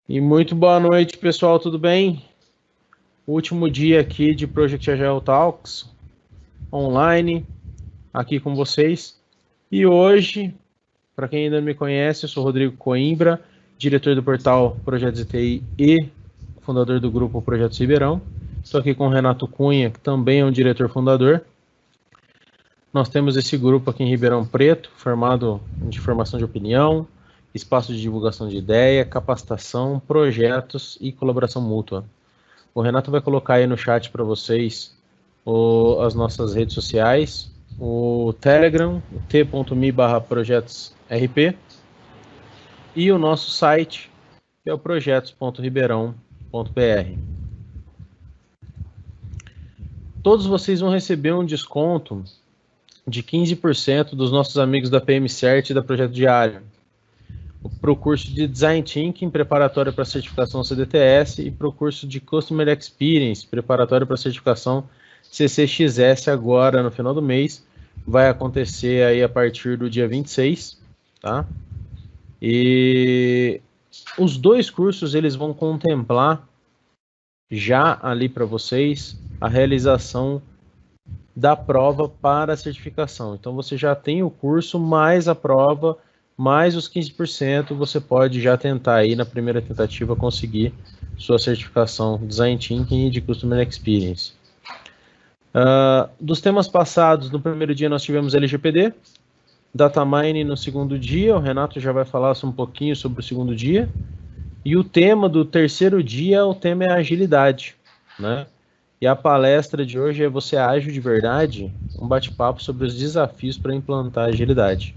E muito boa noite, pessoal, tudo bem? Último dia aqui de Project Agile Talks, online, aqui com vocês. E hoje, para quem ainda não me conhece, eu sou Rodrigo Coimbra, diretor do portal Projetos TI e fundador do grupo Projetos Ribeirão. Estou aqui com o Renato Cunha, que também é um diretor fundador. Nós temos esse grupo aqui em Ribeirão Preto, formado de formação de opinião, espaço de divulgação de ideia, capacitação, projetos e colaboração mútua. O Renato vai colocar aí no chat para vocês as nossas redes sociais, o Telegram, t.me/projetosrp, e o nosso site, que é o projetos.ribeirão.br. Todos vocês vão receber um desconto de 15% dos nossos amigos da PMCert e da Projeto Diário, para o curso de Design Thinking, preparatório para a certificação CDTS, e para o curso de Customer Experience, preparatório para a certificação CCXS, agora no final do mês. Vai acontecer aí a partir do dia 26, tá? E os dois cursos, eles vão contemplar já ali para vocês a realização da prova para a certificação. Então, você já tem o curso, mais a prova, mais os 15%, você pode já tentar aí na primeira tentativa conseguir sua certificação Design Thinking e de Customer Experience. Dos temas passados, no primeiro dia nós tivemos LGPD, Data Mining no segundo dia, o Renato já vai falar um pouquinho sobre o segundo dia, e o tema do terceiro dia, o tema é agilidade, né? E a palestra de hoje é Você Ágil de Verdade? Um bate-papo sobre os desafios para implantar a agilidade.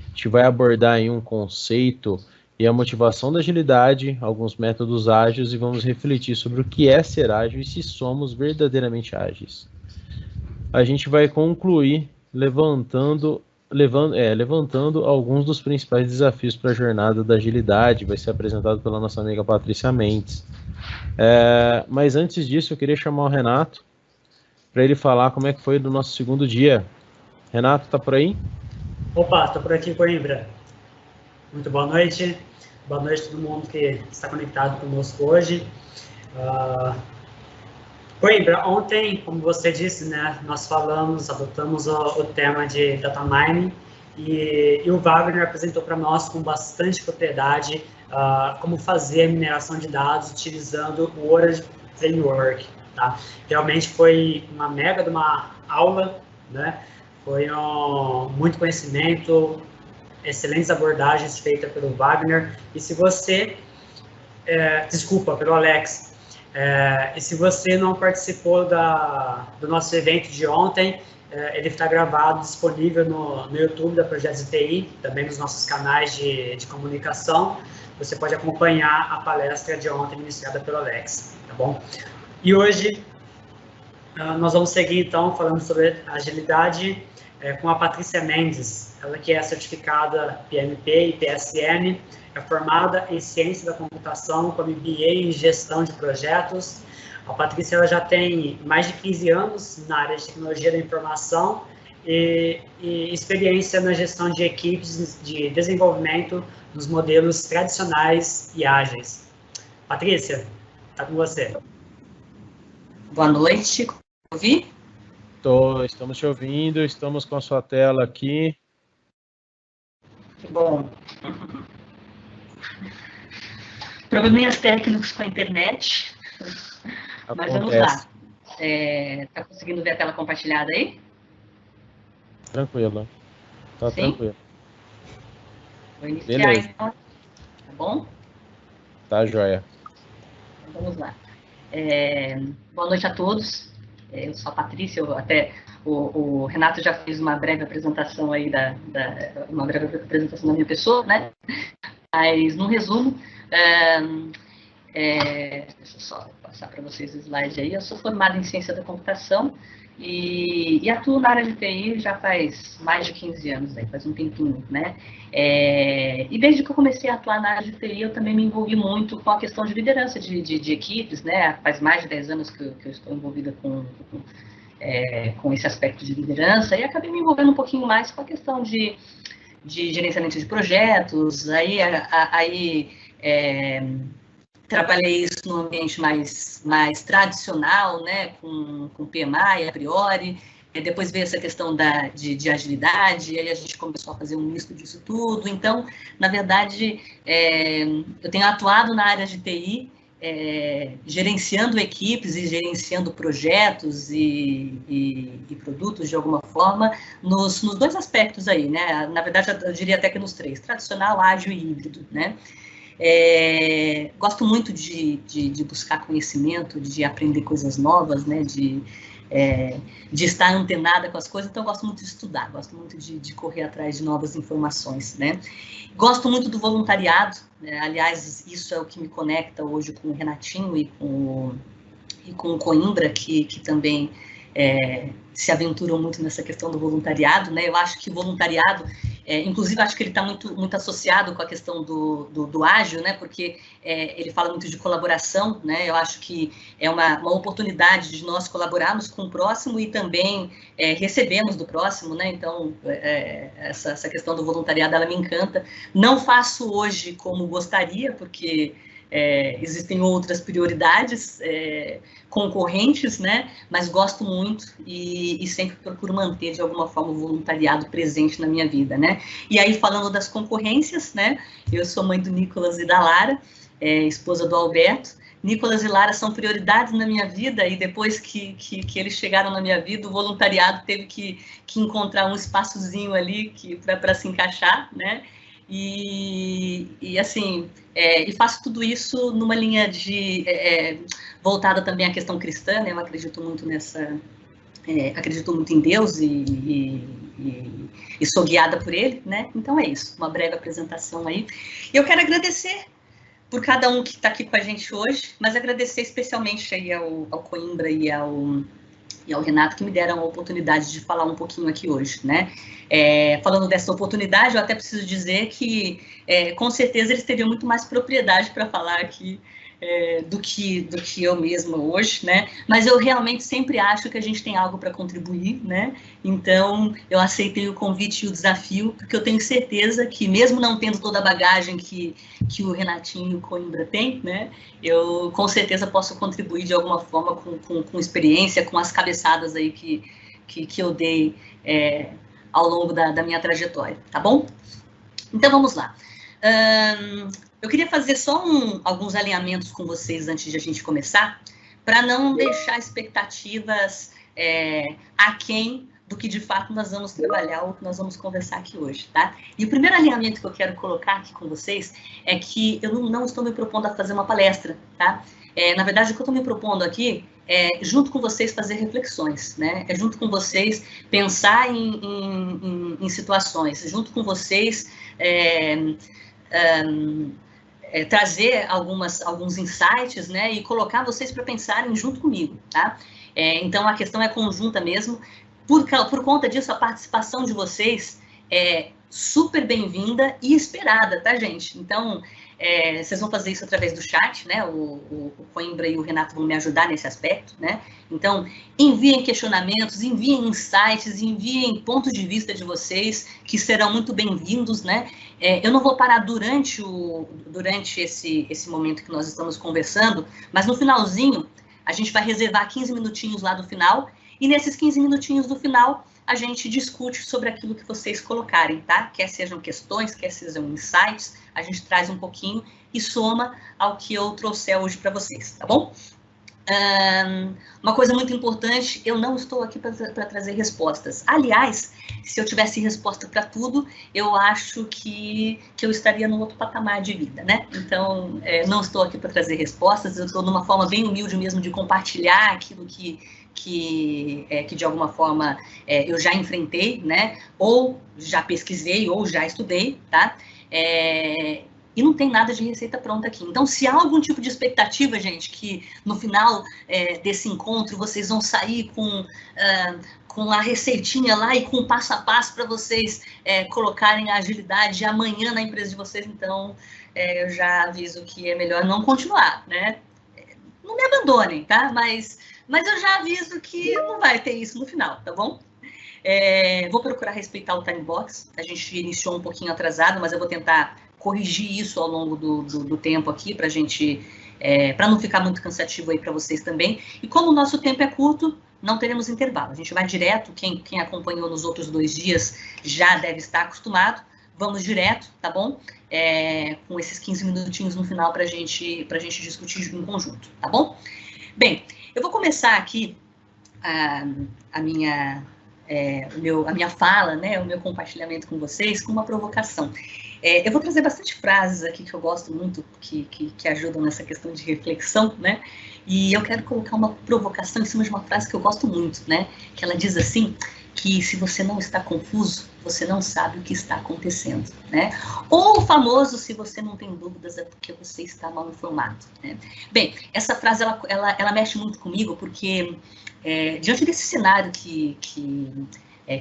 A gente vai abordar aí um conceito e a motivação da agilidade, alguns métodos ágeis, e vamos refletir sobre o que é ser ágil e se somos verdadeiramente ágeis. A gente vai concluir levantando alguns dos principais desafios para a jornada da agilidade. Vai ser apresentado pela nossa amiga Patrícia Mendes. Mas antes disso, eu queria chamar o Renato para ele falar como é que foi do nosso segundo dia. Renato, tá por aí? Opa, estou por aqui, Coimbra. Muito boa noite. Boa noite a todo mundo que está conectado conosco hoje. Coimbra, ontem, como você disse, né, nós adotamos o tema de Data Mining e o Wagner apresentou para nós com bastante propriedade como fazer a mineração de dados utilizando o Oracle Framework. Tá? Realmente foi uma mega de uma aula, né? Foi muito conhecimento, excelentes abordagens feitas pelo Wagner. E se você, pelo Alex, e se você não participou do nosso evento de ontem, ele está gravado, disponível no YouTube da Projetos TI, também nos nossos canais de comunicação. Você pode acompanhar a palestra de ontem, ministrada pelo Alex, tá bom? E hoje, nós vamos seguir, então, falando sobre agilidade com a Patrícia Mendes, ela que é certificada PMP e PSM, é formada em Ciência da Computação, com MBA em Gestão de Projetos. A Patrícia ela já tem mais de 15 anos na área de Tecnologia da Informação e experiência na gestão de equipes de desenvolvimento nos modelos tradicionais e ágeis. Patrícia, está com você. Boa noite, ouvi? Estamos te ouvindo, estamos com a sua tela aqui. Que bom. Probleminhas técnicos com a internet, mas vamos lá. Tá conseguindo ver a tela compartilhada aí? Tranquilo. Tá Sim? tranquilo. Vou iniciar, Beleza. Então. Tá bom? Tá, joia. Então, vamos lá. Boa noite a todos. Eu sou a Patrícia, o Renato já fez uma breve apresentação aí uma breve apresentação da minha pessoa, né? Mas, no resumo, deixa eu só passar para vocês o slide aí. Eu sou formada em Ciência da Computação e atuo na área de TI já faz mais de 15 anos, aí, faz um tempinho, né? E desde que eu comecei a atuar na área de TI, eu também me envolvi muito com a questão de liderança de equipes, né? Faz mais de 10 anos que eu estou envolvida com esse aspecto de liderança e acabei me envolvendo um pouquinho mais com a questão de gerenciamento de projetos, trabalhei isso num ambiente mais tradicional, né, com PMI a priori. Depois veio essa questão de agilidade, e aí a gente começou a fazer um misto disso tudo. Então, na verdade, eu tenho atuado na área de TI, gerenciando equipes e gerenciando projetos e produtos de alguma forma, nos dois aspectos aí, né? Na verdade, eu diria até que nos três: tradicional, ágil e híbrido, né? Gosto muito de buscar conhecimento, de aprender coisas novas, né? De estar antenada com as coisas, então eu gosto muito de estudar, gosto muito de correr atrás de novas informações, né? Gosto muito do voluntariado, né? Aliás, isso é o que me conecta hoje com o Renatinho e com o Coimbra, que também se aventuram muito nessa questão do voluntariado, né? Eu acho que o voluntariado, inclusive acho que ele está muito associado com a questão do ágil, né? Porque ele fala muito de colaboração, né? Eu acho que é uma oportunidade de nós colaborarmos com o próximo e também recebemos do próximo, né? Então, essa questão do voluntariado, ela me encanta. Não faço hoje como gostaria, porque existem outras prioridades concorrentes, né? Mas gosto muito e sempre procuro manter, de alguma forma, o voluntariado presente na minha vida, né? E aí, falando das concorrências, né? Eu sou mãe do Nicolas e da Lara, esposa do Alberto. Nicolas e Lara são prioridades na minha vida, e depois que eles chegaram na minha vida, o voluntariado teve que encontrar um espaçozinho ali para se encaixar, né? E assim, e faço tudo isso numa linha voltada também à questão cristã, né? Eu acredito muito acredito muito em Deus e sou guiada por Ele, né? Então é isso, uma breve apresentação aí. Eu quero agradecer por cada um que está aqui com a gente hoje, mas agradecer especialmente aí ao Coimbra e ao Renato, que me deram a oportunidade de falar um pouquinho aqui hoje, né? Falando dessa oportunidade, eu até preciso dizer que, com certeza, eles teriam muito mais propriedade para falar aqui do que eu mesma hoje, né? Mas eu realmente sempre acho que a gente tem algo para contribuir, né? Então, eu aceitei o convite e o desafio, porque eu tenho certeza que, mesmo não tendo toda a bagagem que o Renatinho e o Coimbra têm, né? Eu, com certeza, posso contribuir de alguma forma com experiência, com as cabeçadas aí que eu dei ao longo da minha trajetória, tá bom? Então, vamos lá. Eu queria fazer só alguns alinhamentos com vocês antes de a gente começar, para não deixar expectativas aquém do que de fato nós vamos trabalhar ou que nós vamos conversar aqui hoje, tá? E o primeiro alinhamento que eu quero colocar aqui com vocês é que eu não estou me propondo a fazer uma palestra, tá? Na verdade, o que eu estou me propondo aqui junto com vocês, fazer reflexões, né? Junto com vocês, pensar em situações, junto com vocês, trazer alguns insights, né? E colocar vocês para pensarem junto comigo, tá? Então, a questão é conjunta mesmo. Por conta disso, a participação de vocês é super bem-vinda e esperada, tá, gente? Então, vocês vão fazer isso através do chat, né? O Coimbra e o Renato vão me ajudar nesse aspecto, né? Então, enviem questionamentos, enviem insights, enviem pontos de vista de vocês, que serão muito bem-vindos, né? Eu não vou parar durante esse momento que nós estamos conversando, mas no finalzinho, a gente vai reservar 15 minutinhos lá do final, e nesses 15 minutinhos do final, a gente discute sobre aquilo que vocês colocarem, tá? Quer sejam questões, quer sejam insights, a gente traz um pouquinho e soma ao que eu trouxer hoje para vocês, tá bom? Uma coisa muito importante, eu não estou aqui para trazer respostas. Aliás, se eu tivesse resposta para tudo, eu acho que eu estaria num outro patamar de vida, né? Então, não estou aqui para trazer respostas, eu estou numa forma bem humilde mesmo de compartilhar aquilo que de alguma forma eu já enfrentei, né? Ou já pesquisei, ou já estudei, tá? E não tem nada de receita pronta aqui. Então, se há algum tipo de expectativa, gente, que no final desse encontro vocês vão sair com a receitinha lá e com o passo a passo para vocês colocarem a agilidade amanhã na empresa de vocês, então eu já aviso que é melhor não continuar, né? Não me abandonem, tá? Mas eu já aviso que não vai ter isso no final, tá bom? Vou procurar respeitar o time box. A gente iniciou um pouquinho atrasado, mas eu vou tentar corrigir isso ao longo do tempo aqui, para a gente para não ficar muito cansativo aí para vocês também. E como o nosso tempo é curto, não teremos intervalo. A gente vai direto, quem acompanhou nos outros 2 dias já deve estar acostumado. Vamos direto, tá bom? Com esses 15 minutinhos no final para a gente discutir em conjunto, tá bom? Bem, eu vou começar aqui a minha fala, né, o meu compartilhamento com vocês, com uma provocação. Eu vou trazer bastante frases aqui que eu gosto muito, que ajudam nessa questão de reflexão, né? E eu quero colocar uma provocação em cima de uma frase que eu gosto muito, né? Que ela diz assim, que se você não está confuso, você não sabe o que está acontecendo, né? Ou o famoso, se você não tem dúvidas, é porque você está mal informado, né? Bem, essa frase, ela mexe muito comigo, porque diante desse cenário que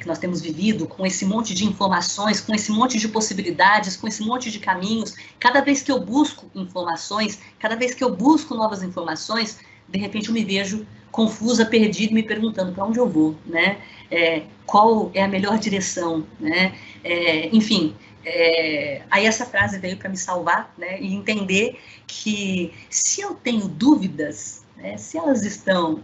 nós temos vivido, com esse monte de informações, com esse monte de possibilidades, com esse monte de caminhos, cada vez que eu busco informações, cada vez que eu busco novas informações, de repente eu me vejo confusa, perdida, me perguntando para onde eu vou, né? Qual é a melhor direção, né? Enfim, aí essa frase veio para me salvar, né? E entender que se eu tenho dúvidas, né, se elas estão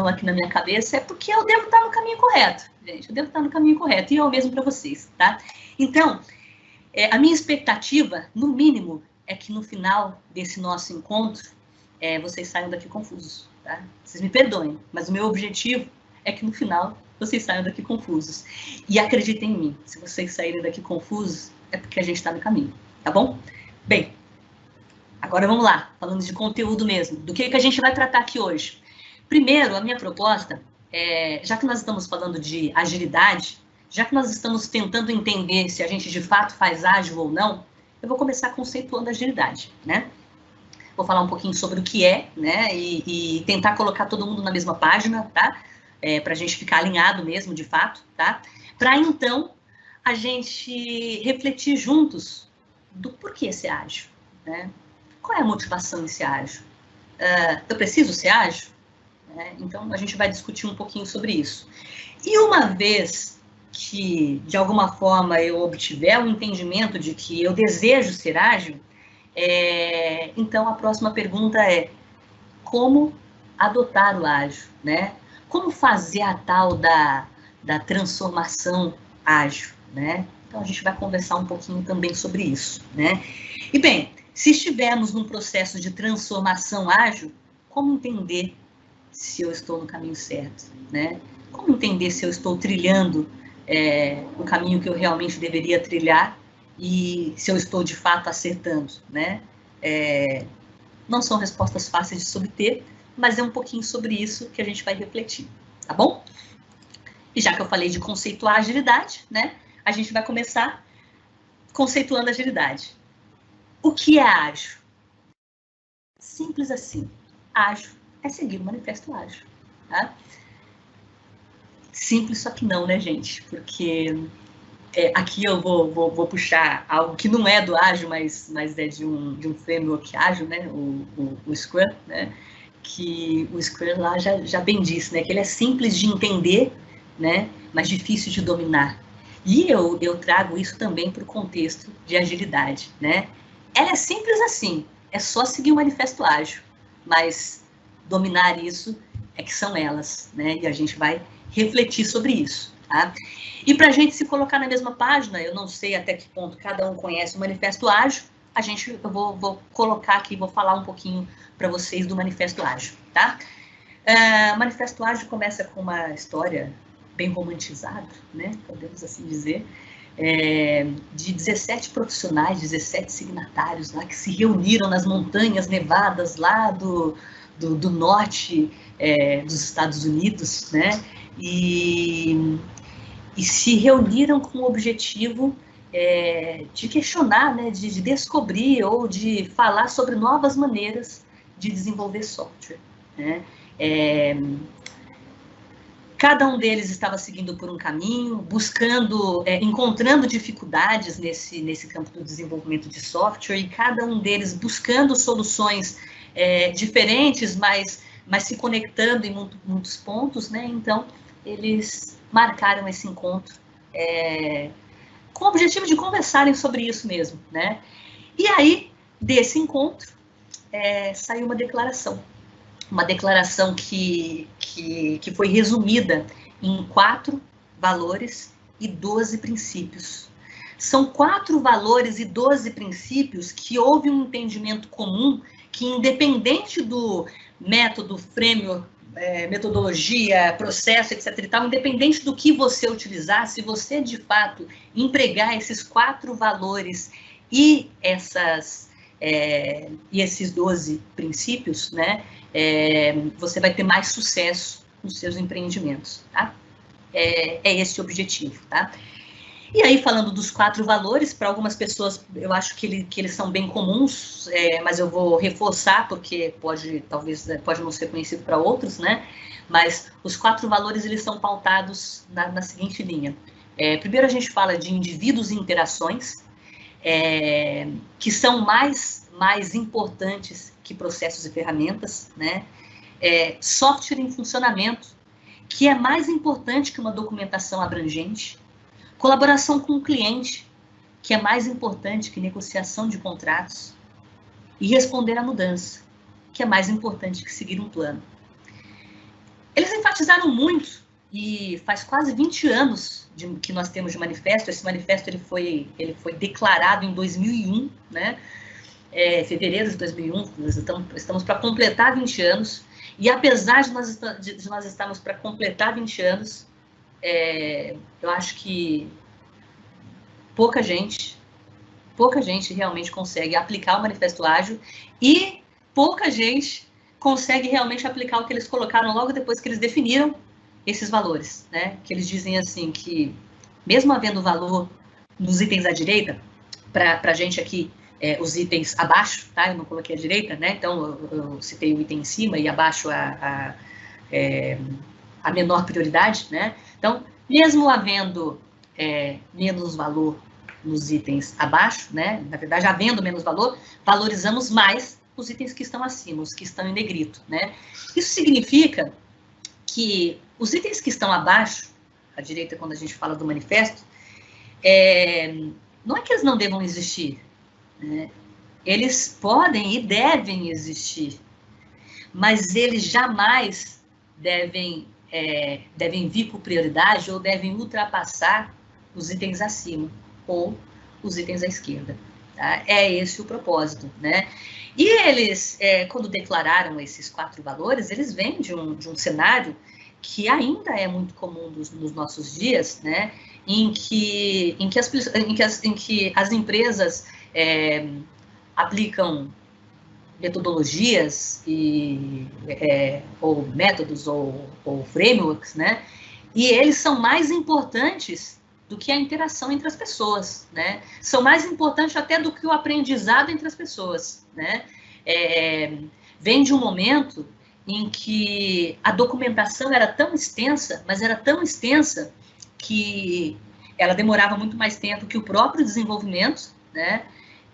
aqui na minha cabeça, é porque eu devo estar no caminho correto, gente. Eu devo estar no caminho correto, e eu mesmo para vocês, tá? Então, a minha expectativa, no mínimo, é que no final desse nosso encontro, vocês saiam daqui confusos, tá? Vocês me perdoem, mas o meu objetivo é que no final vocês saiam daqui confusos. E acreditem em mim, se vocês saírem daqui confusos, é porque a gente está no caminho, tá bom? Bem, agora vamos lá, falando de conteúdo mesmo. Do que a gente vai tratar aqui hoje? Primeiro, a minha proposta, já que nós estamos falando de agilidade, já que nós estamos tentando entender se a gente de fato faz ágil ou não, eu vou começar conceituando a agilidade, né? Vou falar um pouquinho sobre o que é, né? E tentar colocar todo mundo na mesma página, tá? Para a gente ficar alinhado mesmo, de fato, tá? Para então a gente refletir juntos do porquê ser ágil, né? Qual é a motivação em ser ágil? Eu preciso ser ágil? Então, a gente vai discutir um pouquinho sobre isso. E uma vez que, de alguma forma, eu obtiver o entendimento de que eu desejo ser ágil, então a próxima pergunta é: como adotar o ágil, né? Como fazer a tal da transformação ágil, né? Então, a gente vai conversar um pouquinho também sobre isso, né? E, bem, se estivermos num processo de transformação ágil, como entender se eu estou no caminho certo, né? Como entender se eu estou trilhando o caminho que eu realmente deveria trilhar e se eu estou de fato acertando, né? Não são respostas fáceis de se obter, mas é um pouquinho sobre isso que a gente vai refletir, tá bom? E já que eu falei de conceituar agilidade, né? A gente vai começar conceituando agilidade. O que é ágil? Simples assim. Ágil é seguir o manifesto ágil, tá? Simples, só que não, né, gente? Porque aqui eu vou puxar algo que não é do ágil, mas é de um framework ágil, né? O Scrum, né? Que o Scrum lá já bem disse, né? Que ele é simples de entender, né? Mas difícil de dominar. E eu trago isso também para o contexto de agilidade, né? Ela é simples assim, é só seguir o manifesto ágil, mas dominar isso é que são elas, né? E a gente vai refletir sobre isso, tá? E para a gente se colocar na mesma página, eu não sei até que ponto cada um conhece o manifesto ágil, eu vou colocar aqui, vou falar um pouquinho para vocês do manifesto ágil, tá? O manifesto ágil começa com uma história bem romantizada, né? Podemos assim dizer, de 17 profissionais, 17 signatários lá que se reuniram nas montanhas nevadas lá do norte dos Estados Unidos, né? E se reuniram com o objetivo de questionar, né? De descobrir ou de falar sobre novas maneiras de desenvolver software, né? Cada um deles estava seguindo por um caminho, buscando, encontrando dificuldades nesse campo do desenvolvimento de software, e cada um deles buscando soluções diferentes, mas se conectando em muitos pontos, né? Então, eles marcaram esse encontro com o objetivo de conversarem sobre isso mesmo, né? E aí, desse encontro, saiu uma declaração que foi resumida em 4 valores e 12 princípios. São 4 valores e 12 princípios que houve um entendimento comum que, independente do método, framework, metodologia, processo, etc. e tal, independente do que você utilizar, se você, de fato, empregar esses 4 valores e esses 12 princípios, né, você vai ter mais sucesso nos seus empreendimentos, tá? É esse o objetivo, tá? E aí, falando dos 4 valores, para algumas pessoas eu acho que eles são bem comuns, mas eu vou reforçar, porque pode não ser conhecido para outros, né? Mas os 4 valores, eles são pautados na seguinte linha. Primeiro, a gente fala de indivíduos e interações, que são mais importantes que processos e ferramentas, né? Software em funcionamento, que é mais importante que uma documentação abrangente. Colaboração com o cliente, que é mais importante que negociação de contratos. E responder à mudança, que é mais importante que seguir um plano. Eles enfatizaram muito, e faz quase 20 anos que nós temos de manifesto. Esse manifesto ele foi declarado em 2001, né? Fevereiro de 2001, nós estamos para completar 20 anos. E apesar de nós estarmos para completar 20 anos, eu acho que pouca gente realmente consegue aplicar o Manifesto Ágil, e pouca gente consegue realmente aplicar o que eles colocaram logo depois que eles definiram esses valores, né? Que eles dizem assim que, mesmo havendo valor nos itens à direita, para a gente aqui, os itens abaixo, tá? Eu não coloquei à direita, né? Então, eu citei o item em cima e abaixo a menor prioridade, né? Então, mesmo havendo menos valor nos itens abaixo, né? Na verdade, havendo menos valor, valorizamos mais os itens que estão acima, os que estão em negrito, né? Isso significa que os itens que estão abaixo, à direita, quando a gente fala do manifesto, não é que eles não devam existir, né? Eles podem e devem existir, mas eles jamais devem vir por prioridade ou devem ultrapassar os itens acima ou os itens à esquerda. Tá? É esse o propósito, né? E eles, quando declararam esses 4 valores, eles vêm de um cenário que ainda é muito comum nos nossos dias, né? Em que as empresas aplicam metodologias ou métodos ou frameworks, né? E eles são mais importantes do que a interação entre as pessoas, né? São mais importantes até do que o aprendizado entre as pessoas, né? Vem de um momento em que a documentação era tão extensa, mas era tão extensa que ela demorava muito mais tempo que o próprio desenvolvimento, né?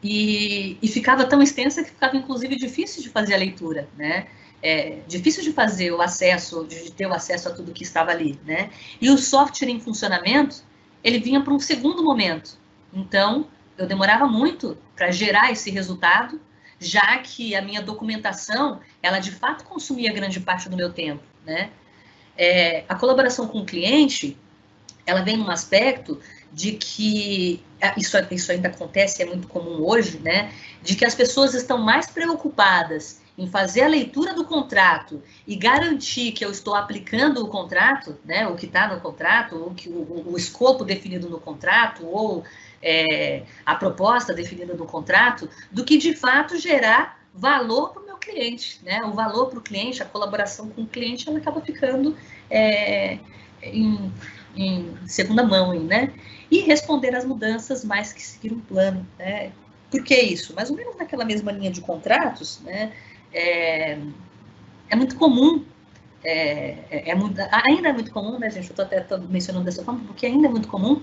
E ficava tão extensa que ficava, inclusive, difícil de fazer a leitura, né? Difícil de fazer o acesso, de ter o acesso a tudo que estava ali, né? E o software em funcionamento, ele vinha para um segundo momento. Então, eu demorava muito para gerar esse resultado, já que a minha documentação, ela de fato consumia grande parte do meu tempo, né? A colaboração com o cliente, ela vem num aspecto de que, isso ainda acontece, é muito comum hoje, né? De que as pessoas estão mais preocupadas em fazer a leitura do contrato e garantir que eu estou aplicando o contrato, né? O que está no contrato, ou que o escopo definido no contrato, ou a proposta definida no contrato, do que de fato gerar valor para o meu cliente, né? O valor para o cliente, a colaboração com o cliente, ela acaba ficando em segunda mão, né? E responder às mudanças mais que seguir um plano, né? Por que isso? Mais ou menos naquela mesma linha de contratos, né? É muito comum, ainda é muito comum, né, gente? Eu estou mencionando dessa forma, porque ainda é muito comum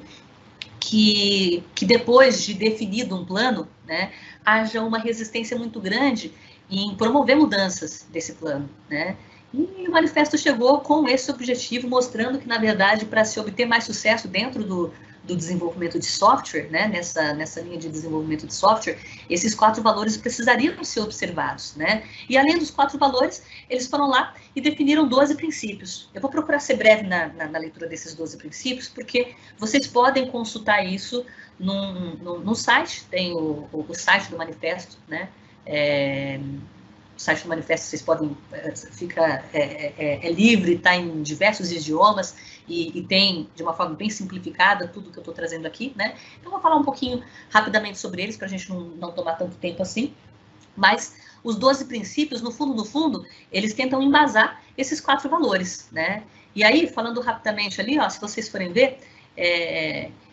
que depois de definido um plano, né, haja uma resistência muito grande em promover mudanças desse plano, né? E o manifesto chegou com esse objetivo, mostrando que, na verdade, para se obter mais sucesso dentro do desenvolvimento de software, né, nessa linha de desenvolvimento de software, esses 4 valores precisariam ser observados, né? E além dos 4 valores, eles foram lá e definiram 12 princípios. Eu vou procurar ser breve na leitura desses 12 princípios, porque vocês podem consultar isso no site, tem o site do manifesto, né? O site do manifesto vocês podem, é livre, está em diversos idiomas e tem, de uma forma bem simplificada, tudo que eu estou trazendo aqui, né? Então, vou falar um pouquinho rapidamente sobre eles, para a gente não tomar tanto tempo assim. Mas os 12 princípios, no fundo, eles tentam embasar esses 4 valores, né? E aí, falando rapidamente ali, ó, se vocês forem ver,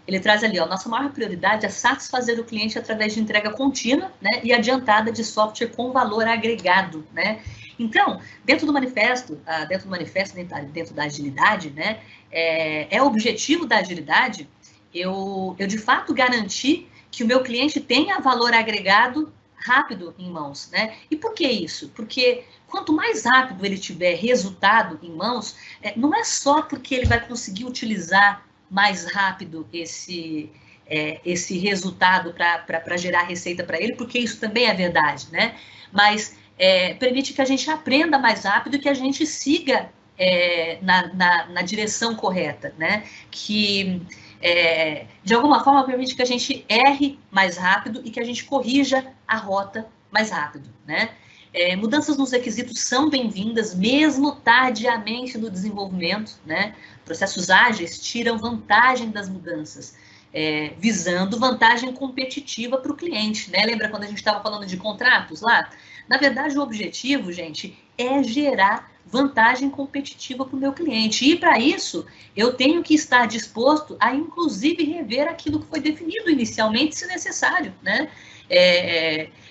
ele traz ali, ó, nossa maior prioridade é satisfazer o cliente através de entrega contínua, né, e adiantada de software com valor agregado, né? Então, dentro do manifesto, dentro da agilidade, né, é objetivo da agilidade eu de fato garantir que o meu cliente tenha valor agregado rápido em mãos, né? E por que isso? Porque quanto mais rápido ele tiver resultado em mãos, não é só porque ele vai conseguir utilizar mais rápido esse resultado para gerar receita para ele, porque isso também é verdade, né? Mas permite que a gente aprenda mais rápido e que a gente siga na direção correta, né? Que, de alguma forma, permite que a gente erre mais rápido e que a gente corrija a rota mais rápido, né? Mudanças nos requisitos são bem-vindas, mesmo tardiamente no desenvolvimento, né? Processos ágeis tiram vantagem das mudanças, visando vantagem competitiva para o cliente, né? Lembra quando a gente estava falando de contratos lá? Na verdade, o objetivo, gente, é gerar vantagem competitiva para o meu cliente. E, para isso, eu tenho que estar disposto a, inclusive, rever aquilo que foi definido inicialmente, se necessário, né?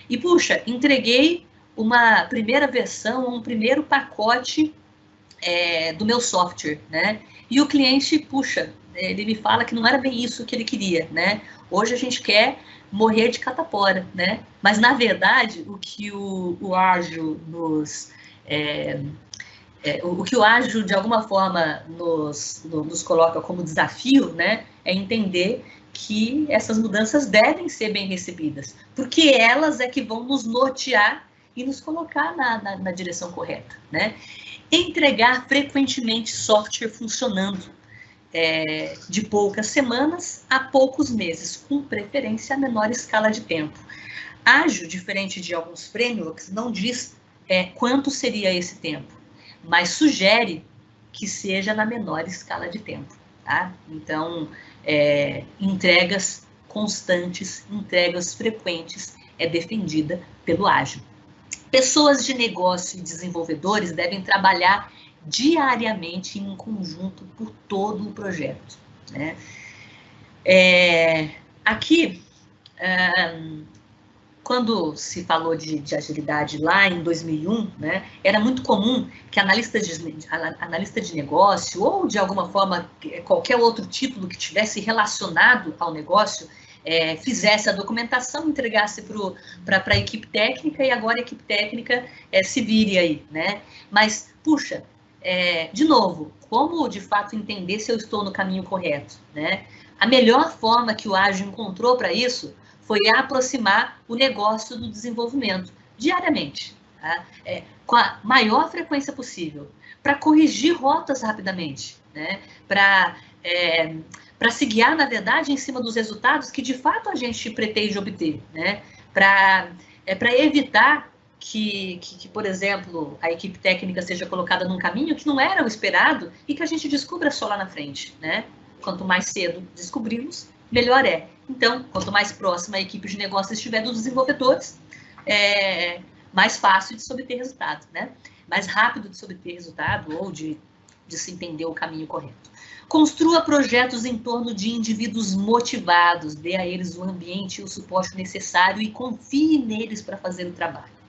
E, puxa, entreguei uma primeira versão, um primeiro pacote do meu software, né? E o cliente, puxa, ele me fala que não era bem isso que ele queria, né? Hoje a gente quer morrer de catapora, né? Mas, na verdade, o que o ágil nos... o que o ágil, de alguma forma, nos coloca como desafio, né? É entender que essas mudanças devem ser bem recebidas, porque elas é que vão nos nortear e nos colocar na direção correta, né? Entregar frequentemente software funcionando, de poucas semanas a poucos meses, com preferência a menor escala de tempo. Ágil, diferente de alguns frameworks, não diz quanto seria esse tempo, mas sugere que seja na menor escala de tempo, tá? Então, entregas constantes, entregas frequentes é defendida pelo ágil. Pessoas de negócio e desenvolvedores devem trabalhar diariamente em conjunto por todo o projeto, né? Aqui, quando se falou de agilidade lá em 2001, né, era muito comum que analista de negócio ou, de alguma forma, qualquer outro título que tivesse relacionado ao negócio fizesse a documentação, entregasse para a equipe técnica e agora a equipe técnica se vire aí, né? Mas, puxa, de novo, como de fato entender se eu estou no caminho correto, né? A melhor forma que o ágil encontrou para isso foi aproximar o negócio do desenvolvimento diariamente, tá? Com a maior frequência possível, para corrigir rotas rapidamente, né? Para se guiar, na verdade, em cima dos resultados que de fato a gente pretende obter, né? Para evitar que, por exemplo, a equipe técnica seja colocada num caminho que não era o esperado e que a gente descubra só lá na frente, né? Quanto mais cedo descobrirmos, melhor é. Então, quanto mais próxima a equipe de negócio estiver dos desenvolvedores, mais fácil de se obter resultado, né? Mais rápido de se obter resultado ou de se entender o caminho correto. Construa projetos em torno de indivíduos motivados, dê a eles o ambiente e o suporte necessário e confie neles para fazer o trabalho.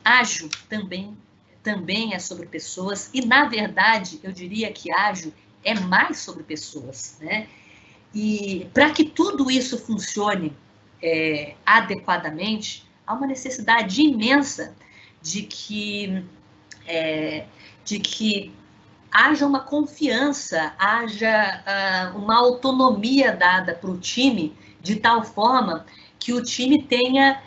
Ágil também é sobre pessoas e, na verdade, eu diria que ágil é mais sobre pessoas, né? E para que tudo isso funcione adequadamente, há uma necessidade imensa de que haja uma confiança, haja uma autonomia dada para o time, de tal forma que o time tenha,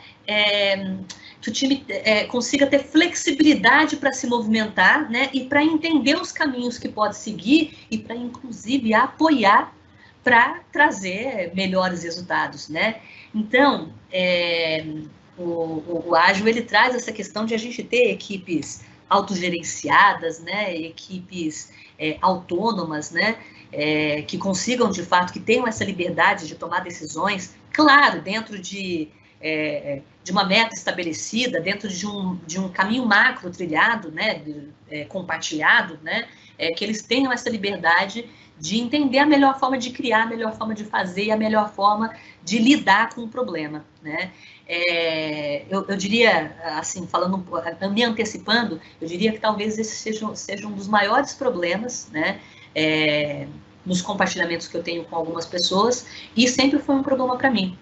que o time consiga ter flexibilidade para se movimentar, né, e para entender os caminhos que pode seguir e para, inclusive, apoiar para trazer melhores resultados, né? Então, o Ágil, ele traz essa questão de a gente ter equipes autogerenciadas, né, equipes autônomas, né, que consigam, de fato, que tenham essa liberdade de tomar decisões, claro, dentro de uma meta estabelecida, dentro de um caminho macro trilhado, né, compartilhado, né, que eles tenham essa liberdade de entender a melhor forma de criar, a melhor forma de fazer e a melhor forma de lidar com o problema, né. Eu diria, assim, me antecipando, eu diria que talvez esse seja um dos maiores problemas, né, nos compartilhamentos que eu tenho com algumas pessoas, e sempre foi um problema para mim.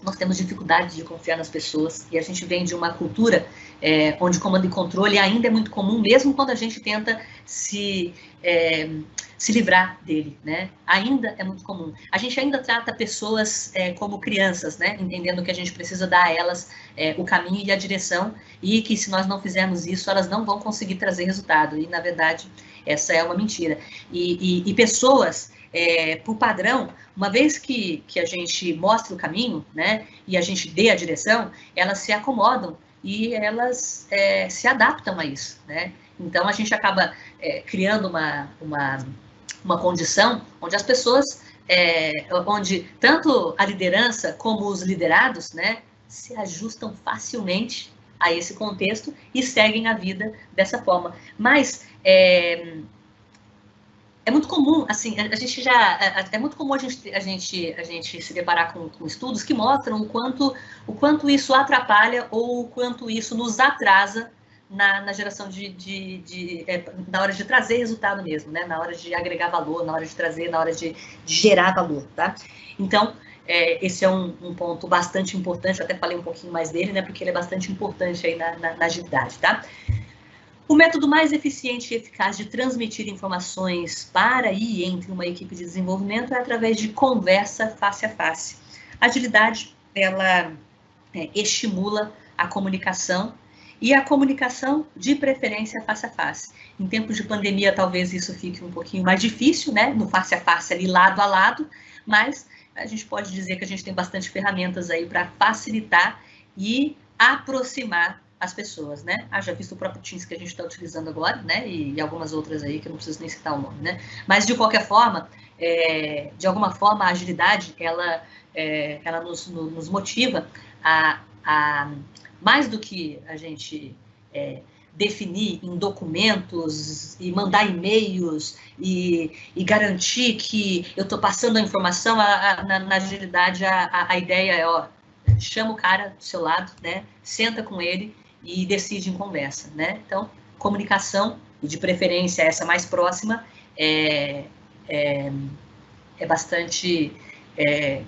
Nós temos dificuldade de confiar nas pessoas, e a gente vem de uma cultura onde comando e controle ainda é muito comum, mesmo quando a gente tenta se livrar dele, né? Ainda é muito comum. A gente ainda trata pessoas como crianças, né? Entendendo que a gente precisa dar a elas o caminho e a direção, e que se nós não fizermos isso, elas não vão conseguir trazer resultado. E, na verdade, essa é uma mentira. E pessoas, por padrão, uma vez que a gente mostra o caminho, né? E a gente dê a direção, elas se acomodam e elas se adaptam a isso, né? Então, a gente acaba criando uma condição onde as pessoas, onde tanto a liderança como os liderados, né, se ajustam facilmente a esse contexto e seguem a vida dessa forma. Mas é muito comum, assim, é muito comum a gente se deparar com estudos que mostram o quanto isso atrapalha ou o quanto isso nos atrasa na geração na hora de trazer resultado mesmo, né? Na hora de agregar valor, na hora de trazer, na hora de gerar valor, tá? Então, esse é um ponto bastante importante, eu até falei um pouquinho mais dele, né? Porque ele é bastante importante aí na agilidade, tá? O método mais eficiente e eficaz de transmitir informações para e entre uma equipe de desenvolvimento é através de conversa face a face. A agilidade, ela estimula a comunicação, e a comunicação, de preferência, face a face. Em tempos de pandemia, talvez isso fique um pouquinho mais difícil, né? No face a face, ali, lado a lado, mas a gente pode dizer que a gente tem bastante ferramentas aí para facilitar e aproximar as pessoas, né? Já visto o próprio Teams que a gente está utilizando agora, né? E algumas outras aí que eu não preciso nem citar o nome, né? Mas, de qualquer forma, de alguma forma, a agilidade, ela nos motiva a mais do que a gente definir em documentos e mandar e-mails e garantir que eu estou passando a informação, na agilidade a ideia é, chama o cara do seu lado, né? Senta com ele e decide em conversa, né? Então, comunicação, e de preferência essa mais próxima, é bastante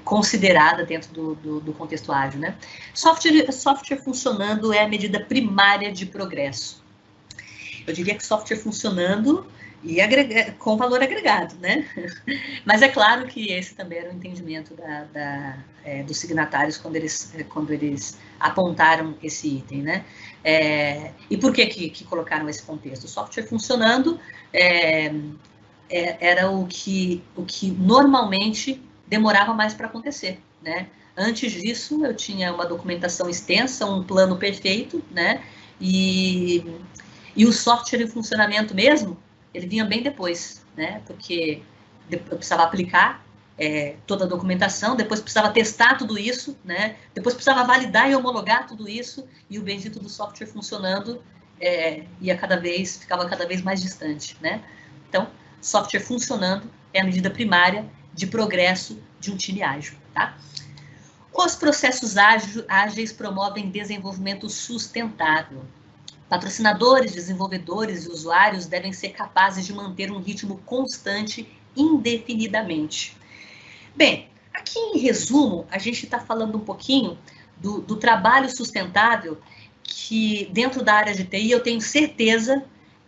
considerada dentro do contexto ágil, né? Software funcionando é a medida primária de progresso. Eu diria que software funcionando e com valor agregado, né? Mas é claro que esse também era o entendimento dos signatários quando eles apontaram esse item, né? E por que colocaram esse contexto? O software funcionando era o que normalmente demorava mais para acontecer, né? Antes disso, eu tinha uma documentação extensa, um plano perfeito, né? E o software em funcionamento mesmo, ele vinha bem depois, né? Porque eu precisava aplicar toda a documentação, depois precisava testar tudo isso, né? Depois precisava validar e homologar tudo isso, e o bendito do software funcionando ficava cada vez mais distante, né? Então, software funcionando é a medida primária de progresso de um time ágil, tá? Os processos ágeis promovem desenvolvimento sustentável. Patrocinadores, desenvolvedores e usuários devem ser capazes de manter um ritmo constante indefinidamente. Bem, aqui em resumo, a gente está falando um pouquinho do trabalho sustentável que dentro da área de TI eu tenho certeza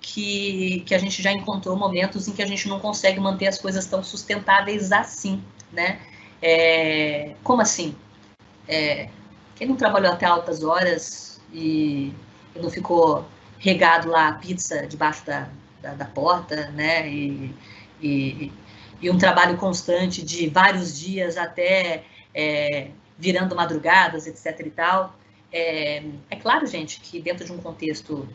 que a gente já encontrou momentos em que a gente não consegue manter as coisas tão sustentáveis assim, né? Como assim? Quem não trabalhou até altas horas e não ficou regado lá a pizza debaixo da porta, né? E um trabalho constante de vários dias até virando madrugadas, etc. e tal. É claro, gente, que dentro de um contexto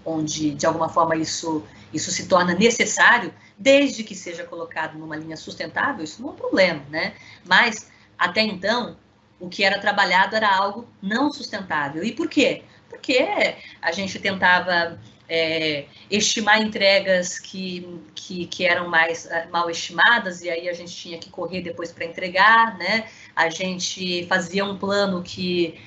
onde, de alguma forma, isso se torna necessário, desde que seja colocado numa linha sustentável, isso não é um problema, né? Mas, até então, o que era trabalhado era algo não sustentável. E por quê? Porque a gente tentava estimar entregas que eram mais mal estimadas, e aí a gente tinha que correr depois para entregar, né? A gente fazia um plano que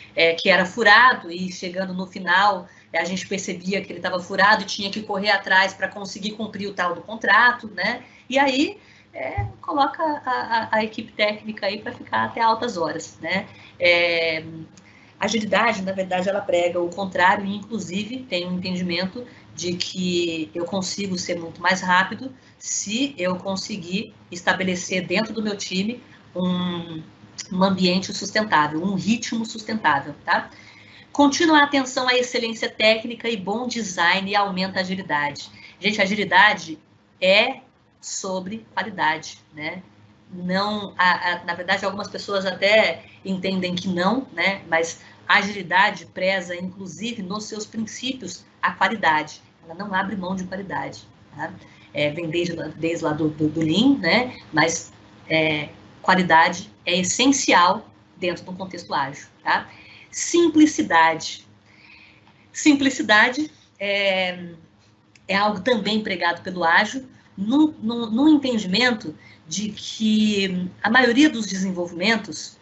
era furado, e chegando no final, a gente percebia que ele estava furado e tinha que correr atrás para conseguir cumprir o tal do contrato, né? E aí coloca a equipe técnica aí para ficar até altas horas, né? A agilidade, na verdade, ela prega o contrário, e inclusive tem um entendimento de que eu consigo ser muito mais rápido se eu conseguir estabelecer dentro do meu time um ambiente sustentável, um ritmo sustentável, tá? Contínua atenção à excelência técnica e bom design aumenta a agilidade. Gente, a agilidade é sobre qualidade, né? Não, na verdade, algumas pessoas até entendem que não, né? Mas a agilidade preza, inclusive, nos seus princípios, a qualidade. Ela não abre mão de qualidade, tá? Vem desde lá do Lean, né? Mas qualidade é essencial dentro do contexto ágil, tá? Simplicidade. Simplicidade é algo também pregado pelo ágil, no entendimento de que a maioria dos desenvolvimentos,